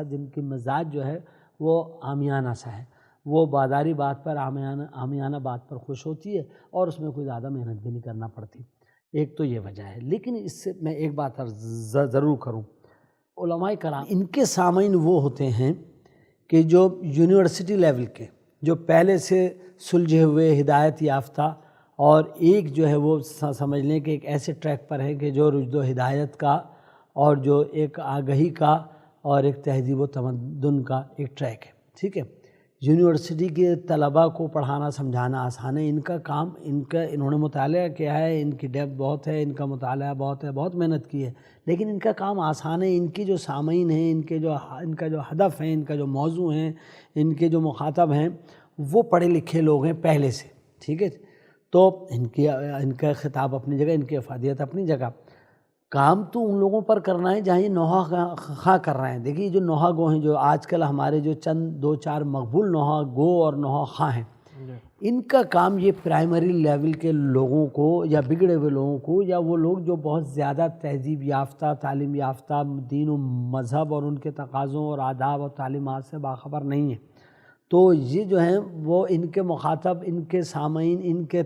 جن کی مزاج جو ہے وہ عامیانہ سا ہے، وہ بازاری بات پر عامیانہ بات پر خوش ہوتی ہے اور اس میں کوئی زیادہ محنت بھی نہیں کرنا پڑتی. ایک تو یہ وجہ ہے. لیکن اس سے میں ایک بات ضرور کروں، علماء کرام ان کے سامعین وہ ہوتے ہیں کہ جو یونیورسٹی لیول کے، جو پہلے سے سلجھے ہوئے ہدایت یافتہ، اور ایک جو ہے وہ سمجھ لیں کہ ایک ایسے ٹریک پر ہے کہ جو رشد و ہدایت کا اور جو ایک آگہی کا اور ایک تہذیب و تمدن کا ایک ٹریک ہے. ٹھیک ہے، یونیورسٹی کے طلباء کو پڑھانا سمجھانا آسان ہے. ان کا کام، انہوں نے مطالعہ کیا ہے، ان کی ڈیپتھ بہت ہے، ان کا مطالعہ بہت ہے، بہت محنت کی ہے، لیکن ان کا کام آسان ہے. ان کی جو سامعین ہیں، ان کا جو ہدف ہے، ان کا جو موضوع ہیں، ان کے جو مخاطب ہیں وہ پڑھے لکھے لوگ ہیں پہلے سے. ٹھیک ہے، تو ان کا خطاب اپنی جگہ، ان کی افادیت اپنی جگہ. کام تو ان لوگوں پر کرنا ہے جہاں یہ نوحہ خواں کر رہے ہیں. دیکھیے جو نوحہ گو ہیں، جو آج کل ہمارے جو چند دو چار مقبول نوحہ گو اور نوحہ خواں ہیں، ان کا کام یہ پرائمری لیول کے لوگوں کو یا بگڑے ہوئے لوگوں کو یا وہ لوگ جو بہت زیادہ تہذیب یافتہ، تعلیم یافتہ، دین و مذہب اور ان کے تقاضوں اور آداب اور تعلیمات سے باخبر نہیں ہیں، تو یہ جو ہیں وہ ان کے مخاطب، ان کے سامعین، ان کے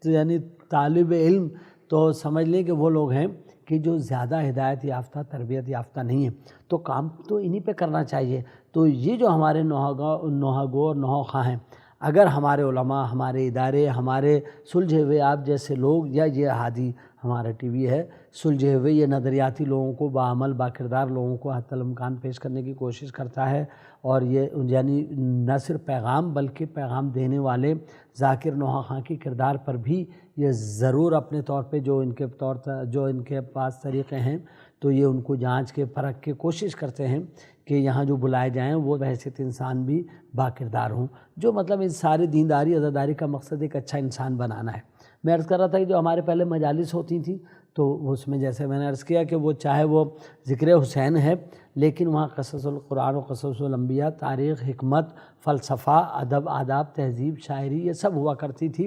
یعنی طالب علم تو سمجھ لیں کہ وہ لوگ ہیں کہ جو زیادہ ہدایت یافتہ، تربیت یافتہ نہیں ہیں. تو کام تو انہی پہ کرنا چاہیے. تو یہ جو ہمارے نوحہ گو اور نوحہ خواں ہیں، اگر ہمارے علماء، ہمارے ادارے، ہمارے سلجھے ہوئے آپ جیسے لوگ، یا یہ ہادی ہمارا ٹی وی ہے، سلجھے ہوئے یہ نظریاتی لوگوں کو، باعمل باکردار لوگوں کو حتی الامکان پیش کرنے کی کوشش کرتا ہے، اور یہ یعنی نہ صرف پیغام بلکہ پیغام دینے والے ذاکر نوحہ خواں کی کردار پر بھی یہ ضرور اپنے طور پہ جو ان کے پاس طریقے ہیں تو یہ ان کو جانچ کے پرکھ کے کوشش کرتے ہیں کہ یہاں جو بلائے جائیں وہ بحیثیت انسان بھی باکردار ہوں. جو مطلب اس ساری دینداری عزاداری کا مقصد ایک اچھا انسان بنانا ہے. میں عرض کر رہا تھا کہ جو ہمارے پہلے مجالس ہوتی تھیں تو اس میں جیسے میں نے عرض کیا کہ وہ چاہے وہ ذکر حسین ہے، لیکن وہاں قصص القرآن و قصص الانبیاء، تاریخ، حکمت، فلسفہ، ادب، آداب، تہذیب، شاعری، یہ سب ہوا کرتی تھی،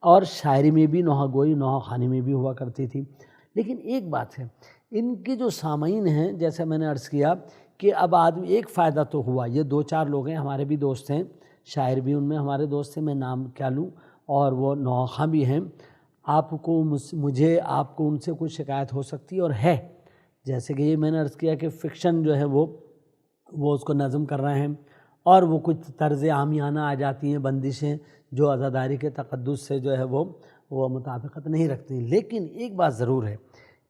اور شاعری میں بھی نوحہ گوئی، نوحہ خوانی میں بھی ہوا کرتی تھی. لیکن ایک بات ہے، ان کی جو سامعین ہیں جیسے میں نے عرض کیا کہ اب آدمی ایک فائدہ تو ہوا، یہ دو چار لوگ ہیں ہمارے بھی دوست ہیں، شاعر بھی ان میں ہمارے دوست ہیں، میں نام کیا لوں، اور وہ نوحہ خواں بھی ہیں. آپ کو آپ کو ان سے کوئی شکایت ہو سکتی ہے اور ہے، جیسے کہ یہ میں نے عرض کیا کہ فکشن جو ہے وہ اس کو نظم کر رہے ہیں، اور وہ کچھ طرز عامیانہ آ جاتی ہیں، بندشیں جو عزاداری کے تقدس سے جو ہے وہ مطابقت نہیں رکھتی. لیکن ایک بات ضرور ہے،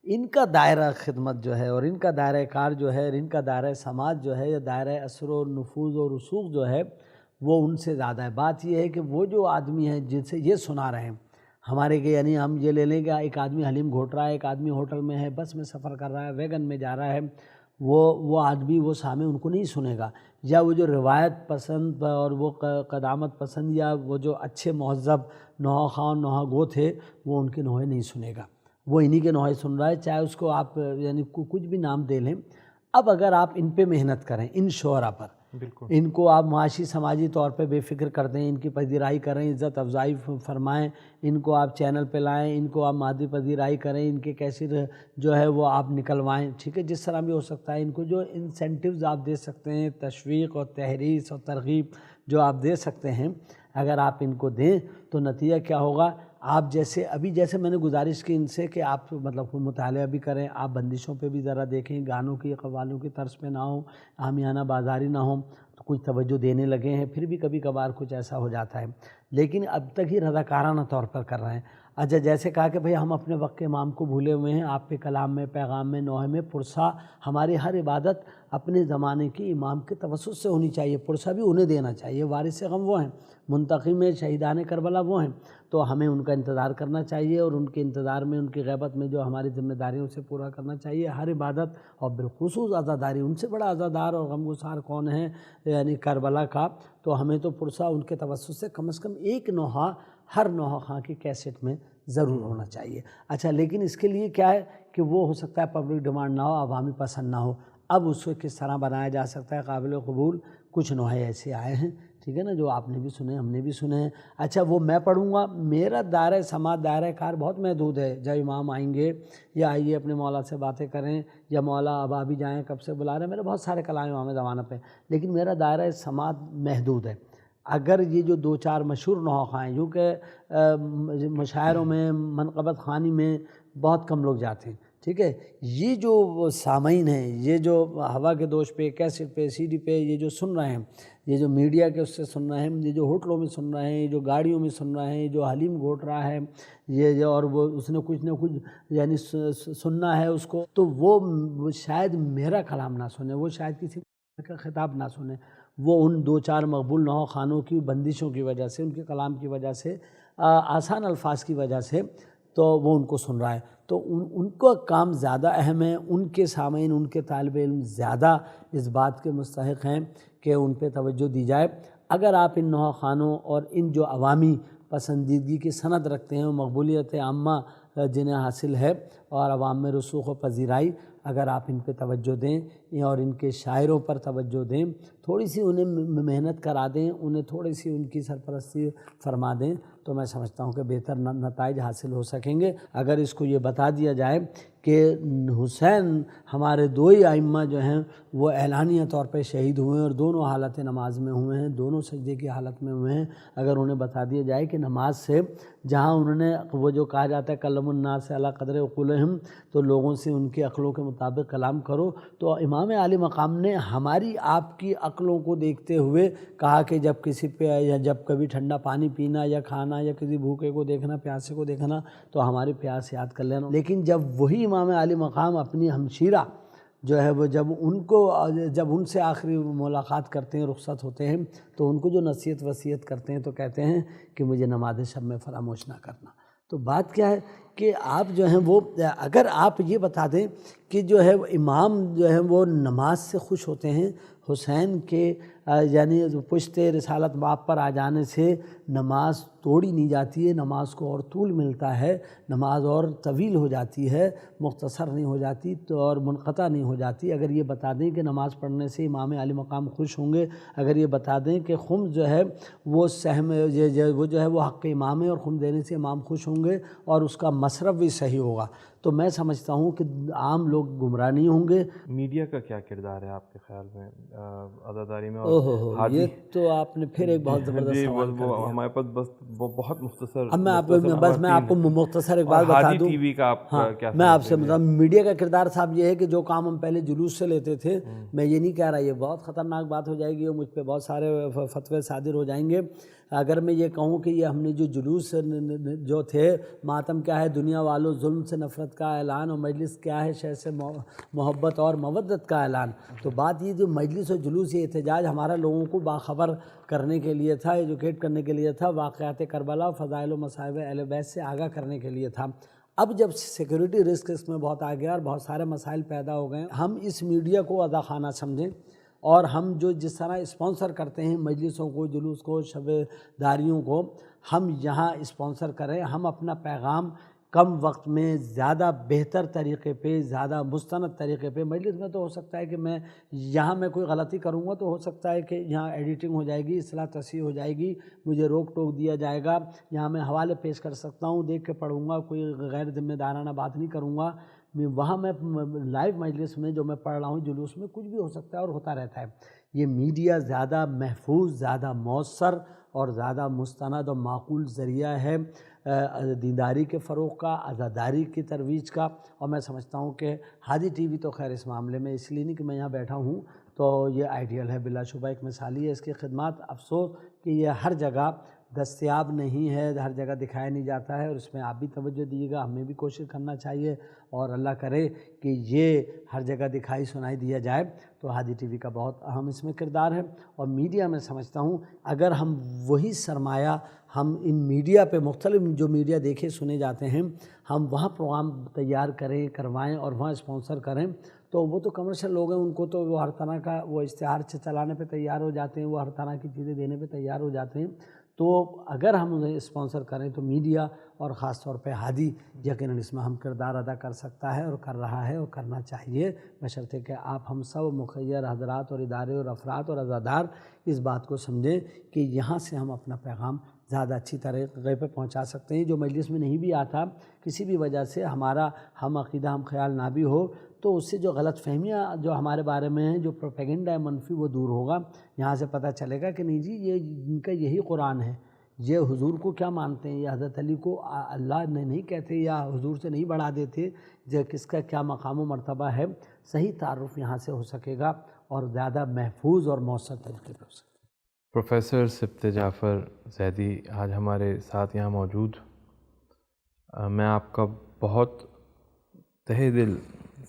ان کا دائرہ خدمت جو ہے، اور ان کا دائرہ کار جو ہے، اور ان کا دائرہ سماج جو ہے، یا دائرہ اثر و نفوذ و رسوخ جو ہے وہ ان سے زیادہ ہے. بات یہ ہے کہ وہ جو آدمی ہیں جن سے یہ سنا رہے ہیں ہمارے کہ یعنی ہم یہ لے لیں کہ ایک آدمی حلیم گھوٹ رہا ہے، ایک آدمی ہوٹل میں ہے، بس میں سفر کر رہا ہے، ویگن میں جا رہا ہے، وہ آدمی، وہ سامع ان کو نہیں سنے گا. یا وہ جو روایت پسند اور وہ قدامت پسند یا وہ جو اچھے مہذب نوحہ خواں نوحہ گو تھے وہ ان کے نوحے نہیں سنے گا، وہ انہی کے نوحے سن رہا ہے، چاہے اس کو آپ یعنی کچھ بھی نام دے لیں. اب اگر آپ ان پہ محنت کریں، ان شعراء پر، بالکل ان کو آپ معاشی سماجی طور پہ بے فکر کر دیں، ان کی پذیرائی کریں، عزت افزائی فرمائیں، ان کو آپ چینل پہ لائیں، ان کو آپ مادی پذیرائی کریں، ان کے کیسٹ جو ہے وہ آپ نکلوائیں، ٹھیک ہے، جس طرح بھی ہو سکتا ہے. ان کو جو انسینٹیوز آپ دے سکتے ہیں، تشویق اور تحریص اور ترغیب جو آپ دے سکتے ہیں، اگر آپ ان کو دیں تو نتیجہ کیا ہوگا؟ آپ جیسے میں نے گزارش کی ان سے کہ آپ مطلب مطالعہ بھی کریں، آپ بندشوں پہ بھی ذرا دیکھیں، گانوں کی، قوالوں کی طرز پہ نہ ہوں، عامیانہ بازاری نہ ہوں، تو کچھ توجہ دینے لگے ہیں. پھر بھی کبھی کبھار کچھ ایسا ہو جاتا ہے، لیکن اب تک ہی رضاکارانہ طور پر کر رہے ہیں. اچھا، جیسے کہا کہ بھئی ہم اپنے وقت کے امام کو بھولے ہوئے ہیں، آپ کے کلام میں، پیغام میں، نوحے میں پرسا ہماری ہر عبادت اپنے زمانے کی امام کے توسط سے ہونی چاہیے، پرسا بھی انہیں دینا چاہیے. وارث غم وہ ہیں، منتقم شہیدان کربلا وہ ہیں، تو ہمیں ان کا انتظار کرنا چاہیے، اور ان کے انتظار میں، ان کی غیبت میں جو ہماری ذمہ داریوں سے پورا کرنا چاہیے. ہر عبادت اور بالخصوص عزاداری، ان سے بڑا عزادار اور غمگسار کون ہے یعنی کربلا کا، تو ہمیں تو پرسا ان کے توسط سے کم از کم ایک نوحہ ہر نوحہ خواں کی کیسٹ میں ضرور ہونا چاہیے. اچھا، لیکن اس کے لیے کیا ہے کہ وہ ہو سکتا ہے پبلک ڈیمانڈ نہ ہو، عوامی پسند نہ ہو. اب اس کو کس طرح بنایا جا سکتا ہے قابل قبول؟ کچھ نوحے ایسے آئے ہیں ٹھیک ہے نا, جو آپ نے بھی سنے, ہم نے بھی سنے ہیں. اچھا وہ میں پڑھوں گا, میرا دائرہ سماعت, دائرہ کار بہت محدود ہے. جب امام آئیں گے یا آئیے اپنے مولا سے باتیں کریں, یا مولا اب بھی جائیں کب سے بلا رہے ہیں, میرے بہت سارے کلام امام زمانہ پہ, لیکن میرا دائرہ سماعت محدود ہے. اگر یہ جو 2-4 مشہور نحوخواں ہیں, کیونکہ مشاعروں میں, منقبت خوانی میں بہت کم لوگ جاتے ہیں, ٹھیک ہے. یہ جو سامعین ہیں, یہ جو ہوا کے دوش پہ, کیسٹ پہ, سی ڈی پہ یہ جو سن رہے ہیں, یہ جو میڈیا کے اس سے سن رہے ہیں, یہ جو ہوٹلوں میں سن رہے ہیں, یہ جو گاڑیوں میں سن رہے ہیں, جو حلیم گھوٹ رہا ہے, یہ جو, اور وہ اس نے کچھ نہ کچھ یعنی سننا ہے اس کو, تو وہ شاید میرا کلام نہ سنے, وہ شاید کسی کا خطاب نہ سنے, وہ ان 2-4 مقبول نحو خوانوں کی بندشوں کی وجہ سے, ان کے کلام کی وجہ سے, آسان الفاظ کی وجہ سے, تو وہ ان کو سن رہا ہے. تو ان کا کام زیادہ اہم ہے, ان کے سامعین, ان کے طالب علم زیادہ اس بات کے مستحق ہیں کہ ان پہ توجہ دی جائے. اگر آپ ان نحو خوانوں اور ان جو عوامی پسندیدگی کی سند رکھتے ہیں, مقبولیت عامہ جنہیں حاصل ہے اور عوام میں رسوخ و پذیرائی, اگر آپ ان پہ توجہ دیں اور ان کے شاعروں پر توجہ دیں, تھوڑی سی انہیں محنت کرا دیں, انہیں تھوڑی سی ان کی سرپرستی فرما دیں, تو میں سمجھتا ہوں کہ بہتر نتائج حاصل ہو سکیں گے. اگر اس کو یہ بتا دیا جائے کہ حسین ہمارے 2 ہی ائمہ جو ہیں وہ اعلانیہ طور پہ شہید ہوئے ہیں, اور دونوں حالت نماز میں ہوئے ہیں, دونوں سجدے کی حالت میں ہوئے ہیں. اگر انہیں بتا دیا جائے کہ نماز سے جہاں انہوں نے, وہ جو کہا جاتا ہے کلم الناس علی قدر عقولہم, تو لوگوں سے ان کی عقلوں کے مطابق کلام کرو, تو امام عالی مقام نے ہماری آپ کی عقلوں کو دیکھتے ہوئے کہا کہ جب کسی پہ, یا جب کبھی ٹھنڈا پانی پینا یا کھانا, یا کسی بھوکے کو دیکھنا, پیاسے کو دیکھنا, تو ہماری پیاس یاد کر لینا. لیکن جب وہی امام عالی مقام اپنی ہمشیرہ جو ہے وہ, جب ان سے آخری ملاقات کرتے ہیں, رخصت ہوتے ہیں, تو ان کو جو نصیحت وصیت کرتے ہیں, تو کہتے ہیں کہ مجھے نماز شب میں فراموش نہ کرنا. تو بات کیا ہے کہ آپ جو ہیں وہ, اگر آپ یہ بتا دیں کہ جو ہے امام جو ہے وہ نماز سے خوش ہوتے ہیں, حسین کے یعنی پشت رسالت باپ پر آ جانے سے نماز توڑی نہیں جاتی ہے, نماز کو اور طول ملتا ہے, نماز اور طویل ہو جاتی ہے, مختصر نہیں ہو جاتی, تو اور منقطع نہیں ہو جاتی. اگر یہ بتا دیں کہ نماز پڑھنے سے امام علی مقام خوش ہوں گے, اگر یہ بتا دیں کہ خمس جو ہے وہ سہم, وہ جو ہے وہ حق امام ہے, اور خمس دینے سے امام خوش ہوں گے, اور اس کا مصرف بھی صحیح ہوگا, تو میں سمجھتا ہوں کہ عام لوگ گمراہ نہیں ہوں گے. میڈیا کا کیا کردار ہے آپ کے خیال میں عزاداری میں؟ اور یہ تو آپ نے پھر ایک بہت زبردست سوال کر دیا. ہمارے پاس بس بہت مختصر, اب میں آپ کو مختصر ایک بات بتا ہادی دوں. ٹی وی کا آپ کیا میں آپ سے مطلب میڈیا کا کردار صاحب یہ ہے کہ جو کام ہم پہلے جلوس سے لیتے تھے, میں یہ نہیں کہہ رہا یہ بہت خطرناک بات ہو جائے گی اور مجھ پہ بہت سارے فتوے صادر ہو جائیں گے. اگر میں یہ کہوں کہ یہ ہم نے جو جلوس جو تھے, ماتم کیا ہے دنیا والوں, ظلم سے نفرت کا اعلان, اور مجلس کیا ہے شے سے محبت اور مودت کا اعلان, تو بات یہ جو مجلس اور جلوس, یہ احتجاج ہمارا لوگوں کو باخبر کرنے کے لیے تھا, ایجوکیٹ کرنے کے لیے تھا, واقعات کربلا, فضائل و مصائب اہل بیت سے آگاہ کرنے کے لیے تھا. اب جب سیکیورٹی رسک اس میں بہت آ گیا اور بہت سارے مسائل پیدا ہو گئے, ہم اس میڈیا کو ادا خانہ سمجھیں, اور ہم جو جس طرح اسپانسر کرتے ہیں مجلسوں کو, جلوس کو, شب داریوں کو, ہم یہاں اسپانسر کریں. ہم اپنا پیغام کم وقت میں زیادہ بہتر طریقے پہ, زیادہ مستند طریقے پہ, مجلس میں تو ہو سکتا ہے کہ میں یہاں میں کوئی غلطی کروں گا, تو ہو سکتا ہے کہ یہاں ایڈیٹنگ ہو جائے گی, اصلاح تصحیح ہو جائے گی, مجھے روک ٹوک دیا جائے گا, یہاں میں حوالے پیش کر سکتا ہوں, دیکھ کے پڑھوں گا, کوئی غیر ذمہ دارانہ بات نہیں کروں گا. وہاں میں لائیو مجلس میں جو میں پڑھ رہا ہوں, جلوس میں کچھ بھی ہو سکتا ہے اور ہوتا رہتا ہے. یہ میڈیا زیادہ محفوظ, زیادہ مؤثر اور زیادہ مستند اور معقول ذریعہ ہے دینداری کے فروغ کا, عزاداری کی ترویج کا. اور میں سمجھتا ہوں کہ ہادی ٹی وی تو خیر اس معاملے میں, اس لیے نہیں کہ میں یہاں بیٹھا ہوں تو یہ آئیڈیل ہے, بلا شبہ ایک مثالی ہے. اس کی خدمات, افسوس کہ یہ ہر جگہ دستیاب نہیں ہے, ہر جگہ دکھایا نہیں جاتا ہے, اور اس میں آپ بھی توجہ دیجیے گا, ہمیں بھی کوشش کرنا چاہیے, اور اللہ کرے کہ یہ ہر جگہ دکھائی سنائی دیا جائے. تو ہادی ٹی وی کا بہت اہم اس میں کردار ہے. اور میڈیا میں سمجھتا ہوں اگر ہم وہی سرمایہ ہم ان میڈیا پہ, مختلف جو میڈیا دیکھے سنے جاتے ہیں, ہم وہاں پروگرام تیار کریں, کروائیں, اور وہاں اسپانسر کریں, تو وہ تو کمرشل لوگ ہیں, ان کو تو وہ ہر طرح کا وہ اشتہار چلانے پہ تیار ہو جاتے ہیں, وہ ہر طرح کی چیزیں دینے پہ تیار ہو جاتے ہیں. تو اگر ہم انہیں اسپانسر کریں تو میڈیا اور خاص طور پہ ہادی یقیناً اس میں ہم کردار ادا کر سکتا ہے اور کر رہا ہے اور کرنا چاہیے، بشرطے کہ آپ ہم سب مخیر حضرات اور ادارے اور افراد اور عزادار اس بات کو سمجھیں کہ یہاں سے ہم اپنا پیغام زیادہ اچھی طریقے پہ پہنچا سکتے ہیں۔ جو مجلس میں نہیں بھی آتا، کسی بھی وجہ سے ہمارا ہم عقیدہ ہم خیال نہ بھی ہو، تو اس سے جو غلط فہمیاں جو ہمارے بارے میں ہیں، جو پروپیگنڈا ہے منفی، وہ دور ہوگا۔ یہاں سے پتہ چلے گا کہ نہیں جی یہ ان کا یہی قرآن ہے، یہ حضور کو کیا مانتے ہیں، یا حضرت علی کو اللہ نے نہیں کہتے یا حضور سے نہیں بڑھا دیتے، جو کس کا کیا مقام و مرتبہ ہے۔ صحیح تعارف یہاں سے ہو سکے گا اور زیادہ محفوظ اور مؤثر طریقے پہ ہو سکے گا۔ پروفیسر سبط جعفر زیدی آج ہمارے ساتھ یہاں موجود، میں آپ کا بہت تہہ دل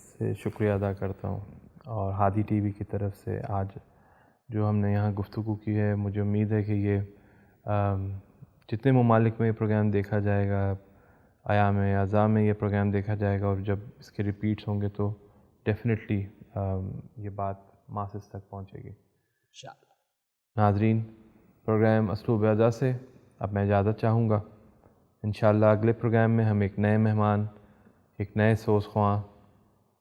سے شکریہ ادا کرتا ہوں، اور ہادی ٹی وی کی طرف سے آج جو ہم نے یہاں گفتگو کی ہے، مجھے امید ہے کہ یہ جتنے ممالک میں یہ پروگرام دیکھا جائے گا، ایام اعزام میں یہ پروگرام دیکھا جائے گا، اور جب اس کے ریپیٹس ہوں گے تو ڈیفینیٹلی یہ بات ماسز تک پہنچے گی انشاءاللہ۔ ناظرین، پروگرام اسلوب اعضاء سے اب میں اجازت چاہوں گا۔ انشاءاللہ اگلے پروگرام میں ہم ایک نئے مہمان، ایک نئے سوز خواں،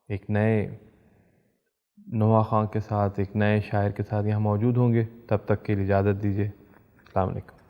ایک نئے نوا خواں کے ساتھ، ایک نئے شاعر کے ساتھ یہاں موجود ہوں گے۔ تب تک کے لیے اجازت دیجیے۔ السلام علیکم۔